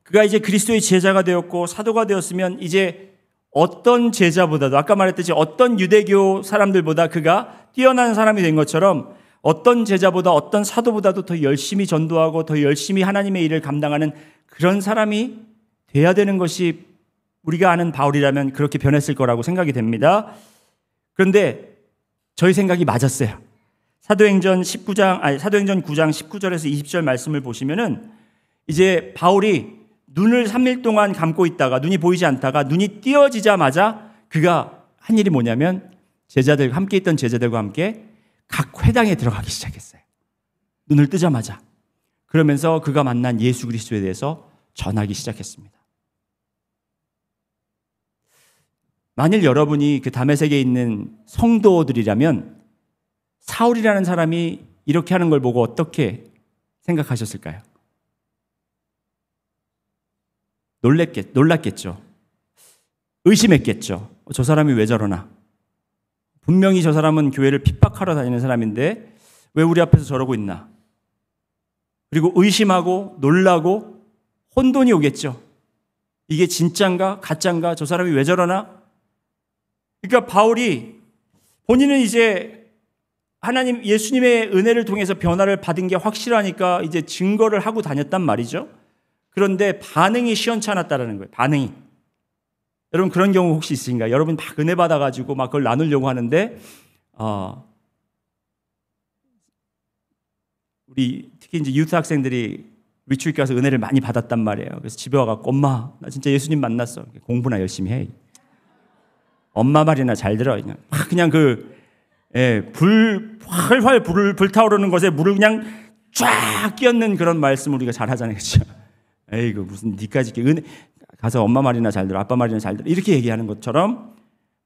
그가 이제 그리스도의 제자가 되었고 사도가 되었으면 이제 어떤 제자보다도 아까 말했듯이 어떤 유대교 사람들보다 그가 뛰어난 사람이 된 것처럼 어떤 제자보다 어떤 사도보다도 더 열심히 전도하고 더 열심히 하나님의 일을 감당하는 그런 사람이 돼야 되는 것이 우리가 아는 바울이라면 그렇게 변했을 거라고 생각이 됩니다. 그런데 저희 생각이 맞았어요. 사도행전 9장 19절에서 20절 말씀을 보시면은 이제 바울이 눈을 3일 동안 감고 있다가 눈이 보이지 않다가 눈이 띄어지자마자 그가 한 일이 뭐냐면 함께 있던 제자들과 함께 각 회당에 들어가기 시작했어요. 눈을 뜨자마자. 그러면서 그가 만난 예수 그리스도에 대해서 전하기 시작했습니다. 만일 여러분이 그 다메섹에 있는 성도들이라면 사울이라는 사람이 이렇게 하는 걸 보고 어떻게 생각하셨을까요? 놀랐겠죠. 의심했겠죠. 저 사람이 왜 저러나? 분명히 저 사람은 교회를 핍박하러 다니는 사람인데 왜 우리 앞에서 저러고 있나? 그리고 의심하고 놀라고 혼돈이 오겠죠. 이게 진짠가 가짠가? 저 사람이 왜 저러나? 그러니까 바울이 본인은 이제 하나님 예수님의 은혜를 통해서 변화를 받은 게 확실하니까 이제 증거를 하고 다녔단 말이죠. 그런데 반응이 시원찮았다라는 거예요. 반응이. 여러분 그런 경우 혹시 있으신가요? 여러분 막 은혜 받아가지고 막 그걸 나누려고 하는데 우리 특히 이제 유th 학생들이 리트리트 가서 은혜를 많이 받았단 말이에요. 그래서 집에 와갖고 엄마 나 진짜 예수님 만났어. 공부나 열심히 해. 엄마 말이나 잘 들어. 그냥 활활 불타오르는 것에 물을 그냥 쫙 끼얹는 그런 말씀을 우리가 잘 하잖아요. 그렇죠? 에이그 무슨 니까지 은혜 가서 엄마 말이나 잘 들어, 아빠 말이나 잘 들어 이렇게 얘기하는 것처럼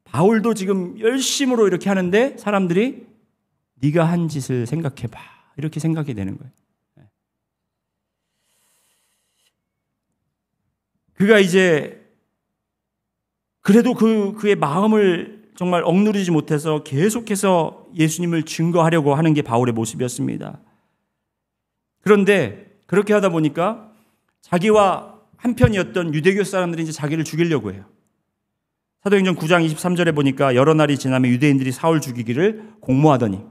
바울도 지금 열심으로 이렇게 하는데 사람들이 네가 한 짓을 생각해봐 이렇게 생각이 되는 거예요. 그가 이제 그래도 그의 마음을 정말 억누르지 못해서 계속해서 예수님을 증거하려고 하는 게 바울의 모습이었습니다. 그런데 그렇게 하다 보니까 자기와 한편이었던 유대교 사람들이 이제 자기를 죽이려고 해요. 사도행전 9장 23절에 보니까 여러 날이 지나면 유대인들이 사울 죽이기를 공모하더니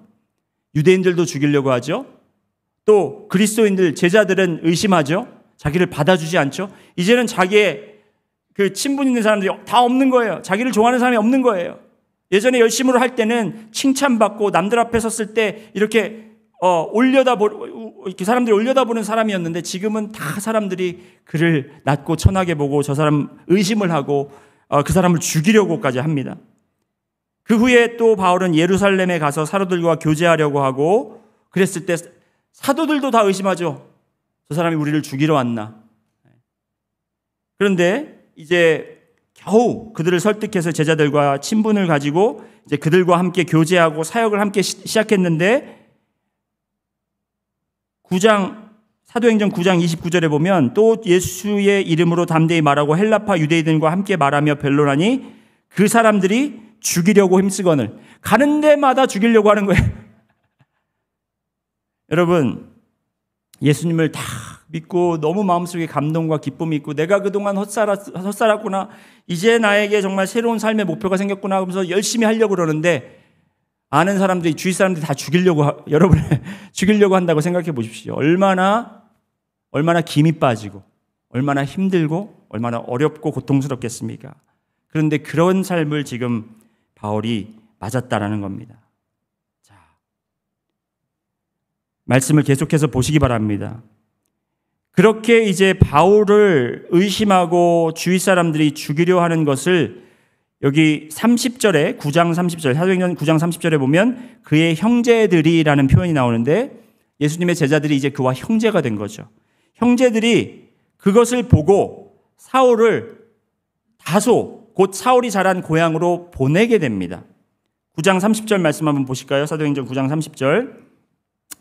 유대인들도 죽이려고 하죠. 또 그리스도인들 제자들은 의심하죠. 자기를 받아주지 않죠. 이제는 자기의 그 친분 있는 사람들이 다 없는 거예요. 자기를 좋아하는 사람이 없는 거예요. 예전에 열심으로 할 때는 칭찬받고 남들 앞에 섰을 때 이렇게 이렇게 사람들이 올려다보는 사람이었는데 지금은 다 사람들이 그를 낮고 천하게 보고 저 사람 의심을 하고 그 사람을 죽이려고까지 합니다. 그 후에 또 바울은 예루살렘에 가서 사도들과 교제하려고 하고 그랬을 때 사도들도 다 의심하죠. 저 사람이 우리를 죽이러 왔나. 그런데 이제 겨우 그들을 설득해서 제자들과 친분을 가지고 이제 그들과 함께 교제하고 사역을 함께 시작했는데 사도행전 9장 29절에 보면 또 예수의 이름으로 담대히 말하고 헬라파 유대인들과 함께 말하며 변론하니 그 사람들이 죽이려고 힘쓰거늘. 가는 데마다 죽이려고 하는 거예요. 여러분, 예수님을 다 믿고 너무 마음속에 감동과 기쁨이 있고 내가 그동안 헛살았구나. 이제 나에게 정말 새로운 삶의 목표가 생겼구나 하면서 열심히 하려고 그러는데 아는 사람들이, 주위 사람들이 다 여러분을 죽이려고 한다고 생각해 보십시오. 얼마나 김이 빠지고 얼마나 힘들고 얼마나 어렵고 고통스럽겠습니까? 그런데 그런 삶을 지금 바울이 맞았다라는 겁니다. 자, 말씀을 계속해서 보시기 바랍니다. 그렇게 이제 바울을 의심하고 주위 사람들이 죽이려 하는 것을 여기 30절에 9장 30절 사도행전 9장 30절에 보면 그의 형제들이라는 표현이 나오는데 예수님의 제자들이 이제 그와 형제가 된 거죠. 형제들이 그것을 보고 사울을 다소 곧 사울이 자란 고향으로 보내게 됩니다. 9장 30절 말씀 한번 보실까요? 사도행전 9장 30절.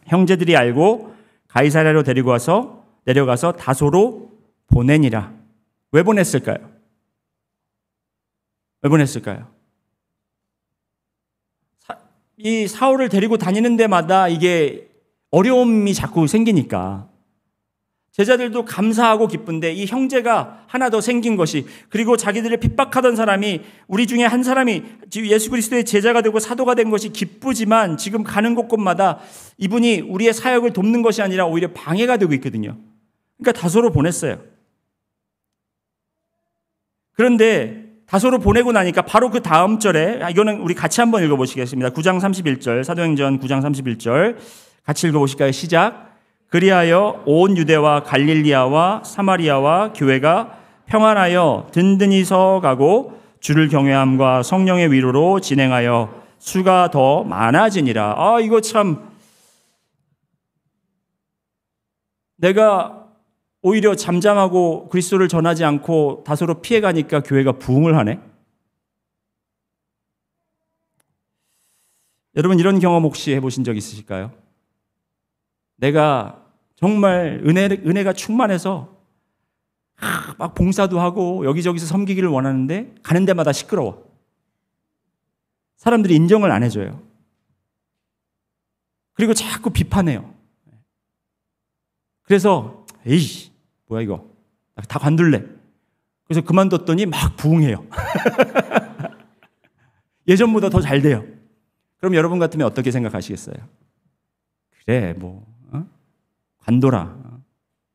형제들이 알고 가이사랴로 내려가서 다소로 보내니라. 왜 보냈을까요? 이 사울을 데리고 다니는 데마다 이게 어려움이 자꾸 생기니까 제자들도 감사하고 기쁜데 이 형제가 하나 더 생긴 것이, 그리고 자기들을 핍박하던 사람이 우리 중에 한 사람이 예수 그리스도의 제자가 되고 사도가 된 것이 기쁘지만 지금 가는 곳곳마다 이분이 우리의 사역을 돕는 것이 아니라 오히려 방해가 되고 있거든요. 그러니까 다소로 보냈어요. 그런데 다소로 보내고 나니까 바로 그 다음 절에, 이거는 우리 같이 한번 읽어보시겠습니다. 9장 31절, 사도행전 9장 31절 같이 읽어보실까요? 시작. 그리하여 온 유대와 갈릴리아와 사마리아와 교회가 평안하여 든든히 서가고 주를 경외함과 성령의 위로로 진행하여 수가 더 많아지니라. 이거 참, 내가 오히려 잠잠하고 그리스도를 전하지 않고 다소로 피해가니까 교회가 부흥을 하네. 여러분, 이런 경험 혹시 해보신 적 있으실까요? 내가 정말 은혜가 충만해서 막 봉사도 하고 여기저기서 섬기기를 원하는데 가는 데마다 시끄러워. 사람들이 인정을 안 해줘요. 그리고 자꾸 비판해요. 그래서 에이, 뭐야 이거, 다 관둘래. 그래서 그만뒀더니 막 부흥해요. 예전보다 더 잘 돼요. 그럼 여러분 같으면 어떻게 생각하시겠어요? 그래, 관둬라.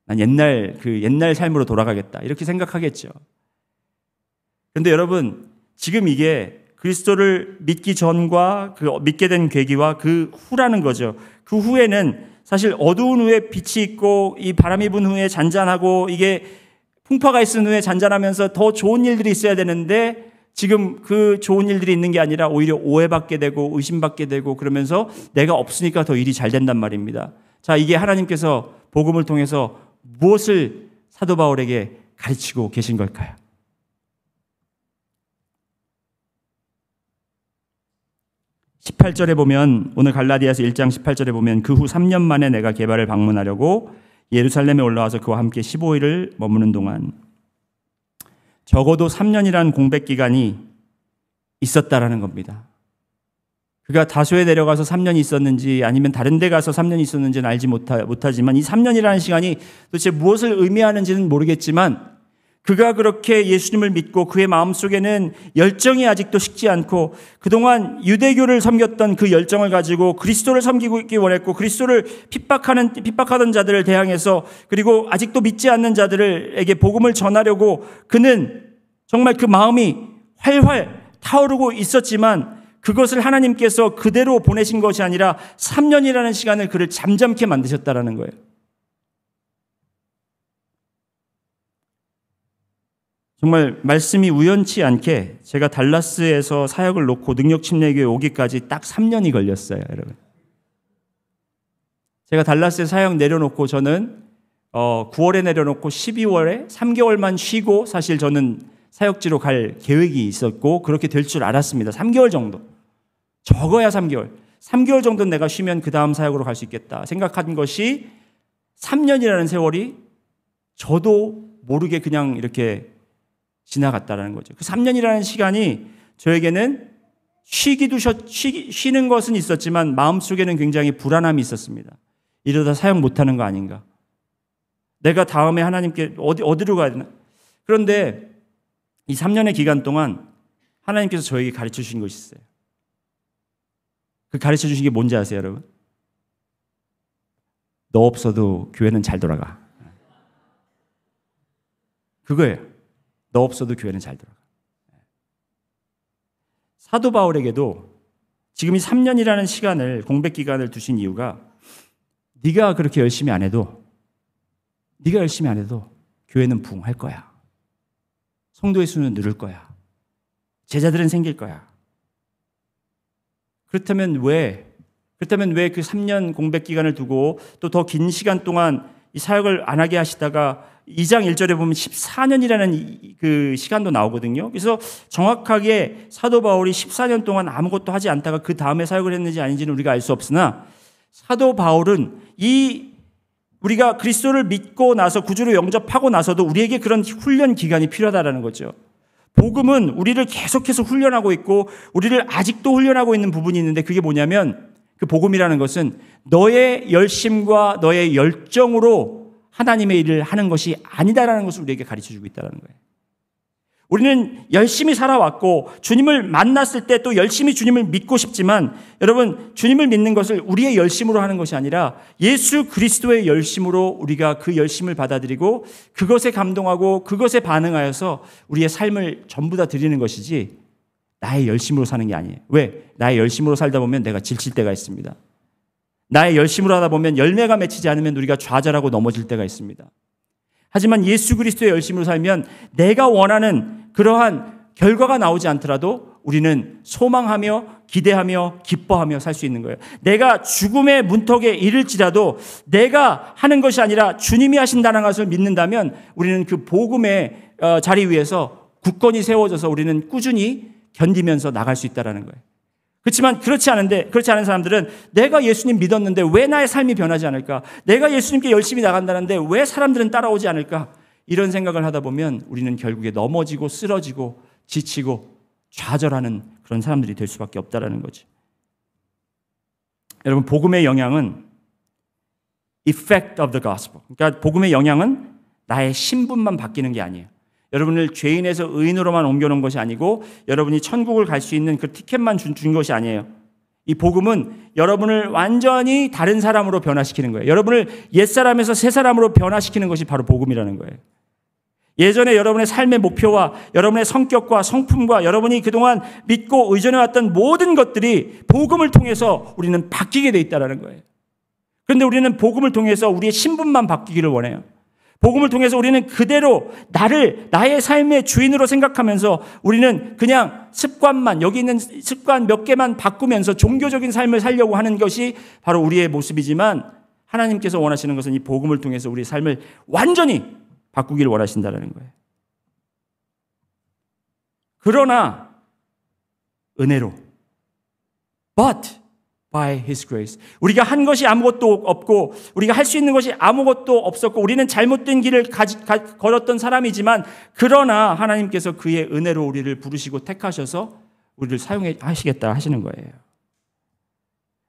난 옛날 삶으로 돌아가겠다. 이렇게 생각하겠죠. 그런데 여러분, 지금 이게 그리스도를 믿기 전과 그 믿게 된 계기와 그 후라는 거죠. 그 후에는 사실 어두운 후에 빛이 있고 이 바람이 분 후에 잔잔하고 이게 풍파가 있은 후에 잔잔하면서 더 좋은 일들이 있어야 되는데 지금 그 좋은 일들이 있는 게 아니라 오히려 오해받게 되고 의심받게 되고 그러면서 내가 없으니까 더 일이 잘 된단 말입니다. 자, 이게 하나님께서 복음을 통해서 무엇을 사도 바울에게 가르치고 계신 걸까요? 18절에 보면, 오늘 갈라디아서 1장 18절에 보면 그 후 3년 만에 내가 게바를 방문하려고 예루살렘에 올라와서 그와 함께 15일을 머무는 동안 적어도 3년이라는 공백 기간이 있었다라는 겁니다. 그가 다소에 내려가서 3년이 있었는지 아니면 다른 데 가서 3년이 있었는지는 알지 못하지만 이 3년이라는 시간이 도대체 무엇을 의미하는지는 모르겠지만 그가 그렇게 예수님을 믿고 그의 마음속에는 열정이 아직도 식지 않고 그동안 유대교를 섬겼던 그 열정을 가지고 그리스도를 섬기고 있기 원했고 그리스도를 핍박하던 자들을 대항해서 그리고 아직도 믿지 않는 자들에게 복음을 전하려고 그는 정말 그 마음이 활활 타오르고 있었지만 그것을 하나님께서 그대로 보내신 것이 아니라 3년이라는 시간을 그를 잠잠케 만드셨다라는 거예요. 정말 말씀이 우연치 않게 제가 달라스에서 사역을 놓고 능력침례교회 오기까지 딱 3년이 걸렸어요, 여러분. 제가 달라스에 사역 내려놓고 저는 9월에 내려놓고 12월에 3개월만 쉬고 사실 저는 사역지로 갈 계획이 있었고 그렇게 될 줄 알았습니다. 3개월 정도. 적어야 3개월. 3개월 정도는 내가 쉬면 그 다음 사역으로 갈 수 있겠다 생각한 것이 3년이라는 세월이 저도 모르게 그냥 이렇게 지나갔다라는 거죠. 그 3년이라는 시간이 저에게는 쉬는 것은 있었지만 마음속에는 굉장히 불안함이 있었습니다. 이러다 사역 못하는 거 아닌가? 내가 다음에 하나님께 어디로 가야 되나? 그런데 이 3년의 기간 동안 하나님께서 저에게 가르쳐 주신 것이 있어요. 그 가르쳐 주신 게 뭔지 아세요, 여러분? 너 없어도 교회는 잘 돌아가. 그거예요. 너 없어도 교회는 잘 돌아가. 사도 바울에게도 지금 이 3년이라는 시간을, 공백 기간을 두신 이유가 네가 그렇게 열심히 안 해도 교회는 부흥할 거야. 성도의 수는 늘을 거야. 제자들은 생길 거야. 그렇다면 왜 그 3년 공백 기간을 두고 또 더 긴 시간 동안 이 사역을 안 하게 하시다가 2장 1절에 보면 14년이라는 그 시간도 나오거든요. 그래서 정확하게 사도 바울이 14년 동안 아무것도 하지 않다가 그 다음에 사역을 했는지 아닌지는 우리가 알 수 없으나 사도 바울은 우리가 그리스도를 믿고 나서 구주로 영접하고 나서도 우리에게 그런 훈련 기간이 필요하다는 거죠. 복음은 우리를 계속해서 훈련하고 있고 우리를 아직도 훈련하고 있는 부분이 있는데 그게 뭐냐면 그 복음이라는 것은 너의 열심과 너의 열정으로 하나님의 일을 하는 것이 아니다라는 것을 우리에게 가르쳐주고 있다는 거예요. 우리는 열심히 살아왔고 주님을 만났을 때 또 열심히 주님을 믿고 싶지만 여러분 주님을 믿는 것을 우리의 열심으로 하는 것이 아니라 예수 그리스도의 열심으로 우리가 그 열심을 받아들이고 그것에 감동하고 그것에 반응하여서 우리의 삶을 전부 다 드리는 것이지 나의 열심으로 사는 게 아니에요. 왜? 나의 열심으로 살다 보면 내가 지칠 때가 있습니다. 나의 열심으로 하다 보면 열매가 맺히지 않으면 우리가 좌절하고 넘어질 때가 있습니다. 하지만 예수 그리스도의 열심으로 살면 내가 원하는 그러한 결과가 나오지 않더라도 우리는 소망하며 기대하며 기뻐하며 살 수 있는 거예요. 내가 죽음의 문턱에 이를지라도 내가 하는 것이 아니라 주님이 하신다는 것을 믿는다면 우리는 그 복음의 자리 위에서 굳건히 세워져서 우리는 꾸준히 견디면서 나갈 수 있다는 거예요. 그렇지만 그렇지 않은 사람들은 내가 예수님 믿었는데 왜 나의 삶이 변하지 않을까? 내가 예수님께 열심히 나간다는데 왜 사람들은 따라오지 않을까? 이런 생각을 하다 보면 우리는 결국에 넘어지고 쓰러지고 지치고 좌절하는 그런 사람들이 될 수밖에 없다는 거죠. 여러분 복음의 영향은 effect of the gospel. 그러니까 복음의 영향은 나의 신분만 바뀌는 게 아니에요. 여러분을 죄인에서 의인으로만 옮겨놓은 것이 아니고 여러분이 천국을 갈 수 있는 그 티켓만 준 것이 아니에요. 이 복음은 여러분을 완전히 다른 사람으로 변화시키는 거예요. 여러분을 옛사람에서 새사람으로 변화시키는 것이 바로 복음이라는 거예요. 예전에 여러분의 삶의 목표와 여러분의 성격과 성품과 여러분이 그동안 믿고 의존해왔던 모든 것들이 복음을 통해서 우리는 바뀌게 돼 있다는 거예요. 그런데 우리는 복음을 통해서 우리의 신분만 바뀌기를 원해요. 복음을 통해서 우리는 그대로 나의 삶의 주인으로 생각하면서 우리는 그냥 습관만, 여기 있는 습관 몇 개만 바꾸면서 종교적인 삶을 살려고 하는 것이 바로 우리의 모습이지만 하나님께서 원하시는 것은 이 복음을 통해서 우리의 삶을 완전히 바꾸기를 원하신다는 거예요. 그러나 은혜로 but by His grace. 우리가 한 것이 아무것도 없고 우리가 할 수 있는 것이 아무것도 없었고 우리는 잘못된 길을 걸었던 사람이지만 그러나 하나님께서 그의 은혜로 우리를 부르시고 택하셔서 우리를 사용해 하시겠다 하시는 거예요.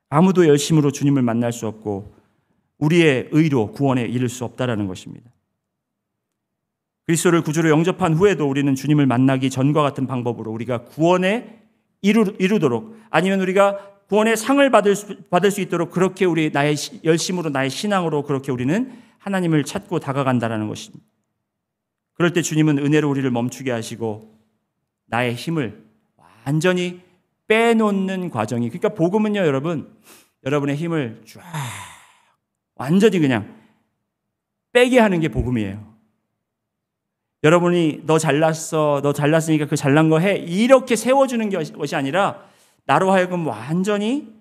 아무도 열심으로 주님을 만날 수 없고 우리의 의로 구원에 이를 수 없다라는 것입니다. 그리스도를 구주로 영접한 후에도 우리는 주님을 만나기 전과 같은 방법으로 우리가 구원에 이루도록 아니면 우리가 구원의 상을 받을 수 있도록 그렇게 우리 나의 열심으로 나의 신앙으로 그렇게 우리는 하나님을 찾고 다가간다는 것입니다. 그럴 때 주님은 은혜로 우리를 멈추게 하시고 나의 힘을 완전히 빼놓는 과정이 그러니까 복음은요 여러분 여러분의 힘을 쫙 완전히 그냥 빼게 하는 게 복음이에요. 여러분이 너 잘났으니까 그 잘난 거 해 이렇게 세워주는 것이 아니라 나로 하여금 완전히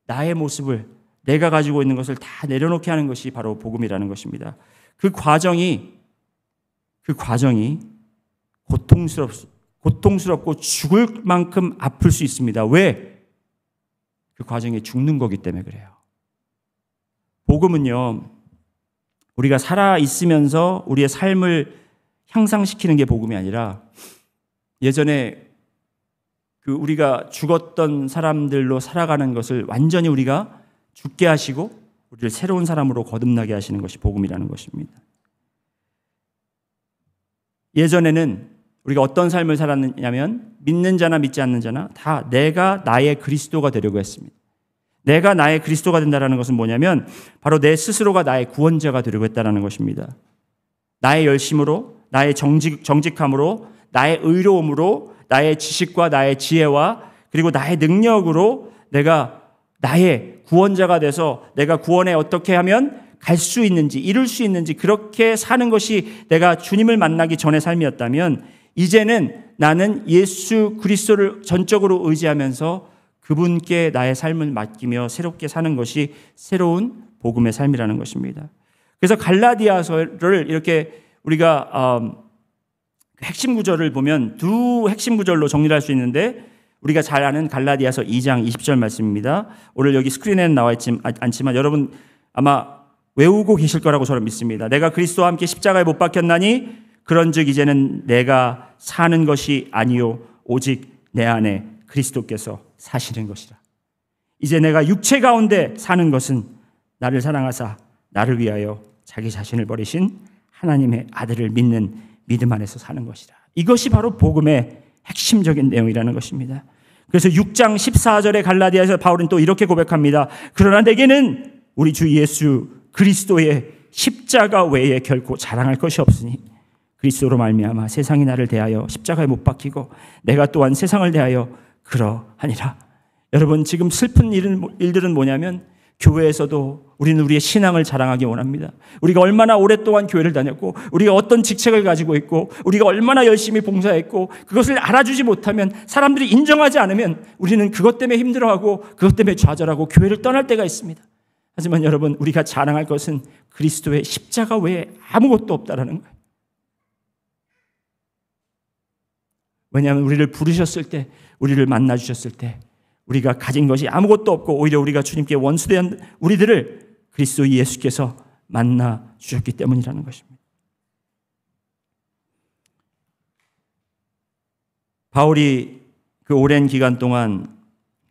나의 모습을 내가 가지고 있는 것을 다 내려놓게 하는 것이 바로 복음이라는 것입니다. 그 과정이 고통스럽고 죽을 만큼 아플 수 있습니다. 왜? 그 과정에 죽는 거기 때문에 그래요. 복음은요, 우리가 살아 있으면서 우리의 삶을 향상시키는 게 복음이 아니라 예전에 우리가 죽었던 사람들로 살아가는 것을 완전히 우리가 죽게 하시고 우리를 새로운 사람으로 거듭나게 하시는 것이 복음이라는 것입니다. 예전에는 우리가 어떤 삶을 살았느냐면 믿는 자나 믿지 않는 자나 다 내가 나의 그리스도가 되려고 했습니다. 내가 나의 그리스도가 된다는 것은 뭐냐면 바로 내 스스로가 나의 구원자가 되려고 했다는 것입니다. 나의 열심으로, 나의 정직함으로, 나의 의로움으로, 나의 지식과 나의 지혜와 그리고 나의 능력으로 내가 나의 구원자가 돼서 내가 구원에 어떻게 하면 갈 수 있는지, 이룰 수 있는지 그렇게 사는 것이 내가 주님을 만나기 전의 삶이었다면 이제는 나는 예수 그리스도를 전적으로 의지하면서 그분께 나의 삶을 맡기며 새롭게 사는 것이 새로운 복음의 삶이라는 것입니다. 그래서 갈라디아서를 이렇게 우리가 핵심 구절을 보면 두 핵심 구절로 정리를 할 수 있는데 우리가 잘 아는 갈라디아서 2장 20절 말씀입니다. 오늘 여기 스크린에는 나와 있지 않지만 여러분 아마 외우고 계실 거라고 저는 믿습니다. 내가 그리스도와 함께 십자가에 못 박혔나니 그런즉 이제는 내가 사는 것이 아니요 오직 내 안에 그리스도께서 사시는 것이라. 이제 내가 육체 가운데 사는 것은 나를 사랑하사 나를 위하여 자기 자신을 버리신 하나님의 아들을 믿는 믿음 안에서 사는 것이라. 이것이 바로 복음의 핵심적인 내용이라는 것입니다. 그래서 6장 14절의 갈라디아에서 바울은 또 이렇게 고백합니다. 그러나 내게는 우리 주 예수 그리스도의 십자가 외에 결코 자랑할 것이 없으니 그리스도로 말미암아 세상이 나를 대하여 십자가에 못 박히고 내가 또한 세상을 대하여 그러하니라. 여러분 지금 슬픈 일들은 뭐냐면 교회에서도 우리는 우리의 신앙을 자랑하기 원합니다. 우리가 얼마나 오랫동안 교회를 다녔고 우리가 어떤 직책을 가지고 있고 우리가 얼마나 열심히 봉사했고 그것을 알아주지 못하면 사람들이 인정하지 않으면 우리는 그것 때문에 힘들어하고 그것 때문에 좌절하고 교회를 떠날 때가 있습니다. 하지만 여러분 우리가 자랑할 것은 그리스도의 십자가 외에 아무것도 없다라는 거예요. 왜냐하면 우리를 부르셨을 때 우리를 만나주셨을 때 우리가 가진 것이 아무것도 없고 오히려 우리가 주님께 원수된 우리들을 그리스도 예수께서 만나 주셨기 때문이라는 것입니다. 바울이 그 오랜 기간 동안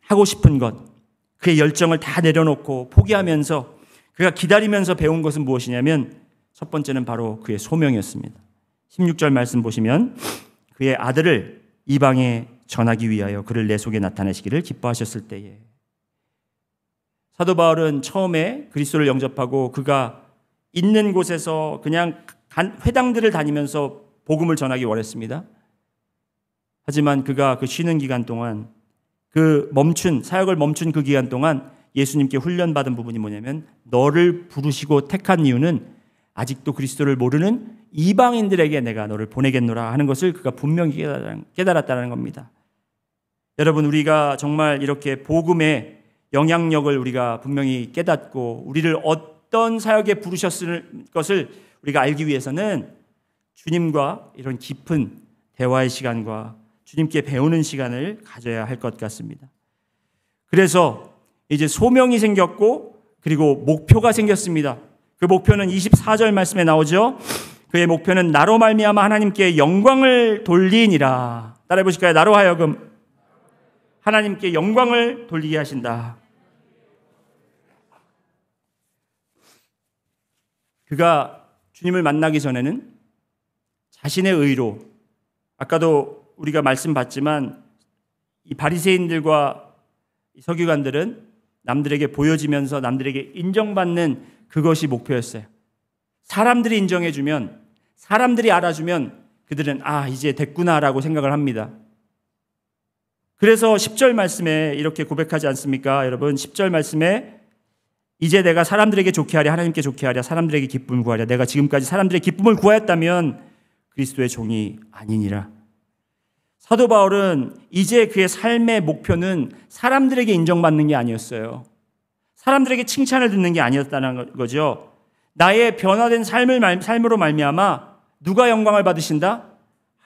하고 싶은 것, 그의 열정을 다 내려놓고 포기하면서 그가 기다리면서 배운 것은 무엇이냐면 첫 번째는 바로 그의 소명이었습니다. 16절 말씀 보시면 그의 아들을 이방에 전하기 위하여 그를 내 속에 나타내시기를 기뻐하셨을 때에 사도 바울은 처음에 그리스도를 영접하고 그가 있는 곳에서 그냥 회당들을 다니면서 복음을 전하기 원했습니다. 하지만 그가 그 쉬는 기간 동안 사역을 멈춘 그 기간 동안 예수님께 훈련받은 부분이 뭐냐면 너를 부르시고 택한 이유는 아직도 그리스도를 모르는 이방인들에게 내가 너를 보내겠노라 하는 것을 그가 분명히 깨달았다는 겁니다. 여러분 우리가 정말 이렇게 복음의 영향력을 우리가 분명히 깨닫고 우리를 어떤 사역에 부르셨을 것을 우리가 알기 위해서는 주님과 이런 깊은 대화의 시간과 주님께 배우는 시간을 가져야 할 것 같습니다. 그래서 이제 소명이 생겼고 그리고 목표가 생겼습니다. 그 목표는 24절 말씀에 나오죠. 그의 목표는 나로 말미암아 하나님께 영광을 돌리니라. 따라해 보실까요? 나로 하여금 하나님께 영광을 돌리게 하신다. 그가 주님을 만나기 전에는 자신의 의로, 아까도 우리가 말씀 봤지만 이 바리새인들과 서기관들은 남들에게 보여지면서 남들에게 인정받는 그것이 목표였어요. 사람들이 인정해주면, 사람들이 알아주면 그들은 이제 됐구나라고 생각을 합니다. 그래서 10절 말씀에 이렇게 고백하지 않습니까? 여러분 10절 말씀에 이제 내가 사람들에게 좋게 하랴 하나님께 좋게 하랴 사람들에게 기쁨을 구하랴 내가 지금까지 사람들의 기쁨을 구하였다면 그리스도의 종이 아니니라. 사도 바울은 이제 그의 삶의 목표는 사람들에게 인정받는 게 아니었어요. 사람들에게 칭찬을 듣는 게 아니었다는 거죠. 나의 변화된 삶으로 말미암아 누가 영광을 받으신다?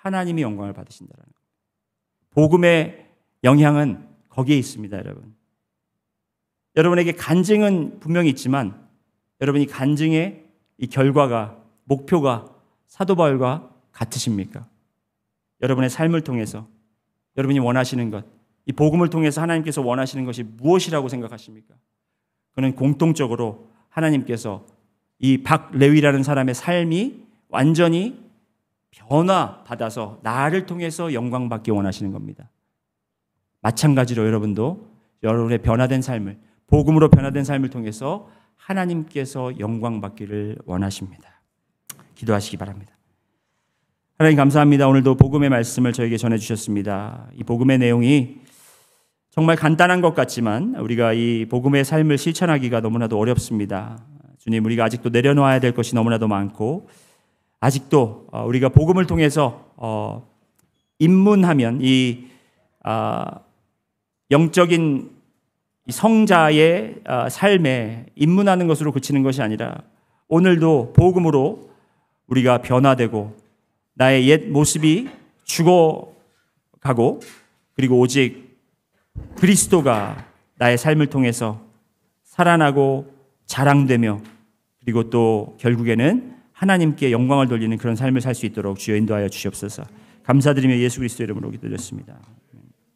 하나님이 영광을 받으신다는 거예요. 복음의 영향은 거기에 있습니다, 여러분. 여러분에게 간증은 분명히 있지만 여러분이 간증의 이 결과가, 목표가 사도 바울과 같으십니까? 여러분의 삶을 통해서 여러분이 원하시는 것, 이 복음을 통해서 하나님께서 원하시는 것이 무엇이라고 생각하십니까? 그는 공통적으로 하나님께서 이 박레위라는 사람의 삶이 완전히 변화받아서 나를 통해서 영광받기 원하시는 겁니다. 마찬가지로 여러분도 여러분의 변화된 삶을, 복음으로 변화된 삶을 통해서 하나님께서 영광받기를 원하십니다. 기도하시기 바랍니다. 하나님 감사합니다. 오늘도 복음의 말씀을 저에게 전해주셨습니다. 이 복음의 내용이 정말 간단한 것 같지만 우리가 이 복음의 삶을 실천하기가 너무나도 어렵습니다. 주님, 우리가 아직도 내려놓아야 될 것이 너무나도 많고 아직도 우리가 복음을 통해서 입문하면 이 영적인 성자의 삶에 입문하는 것으로 그치는 것이 아니라 오늘도 복음으로 우리가 변화되고 나의 옛 모습이 죽어가고 그리고 오직 그리스도가 나의 삶을 통해서 살아나고 자랑되며 그리고 또 결국에는 하나님께 영광을 돌리는 그런 삶을 살 수 있도록 주여 인도하여 주시옵소서. 감사드리며 예수 그리스도 이름으로 기도드렸습니다.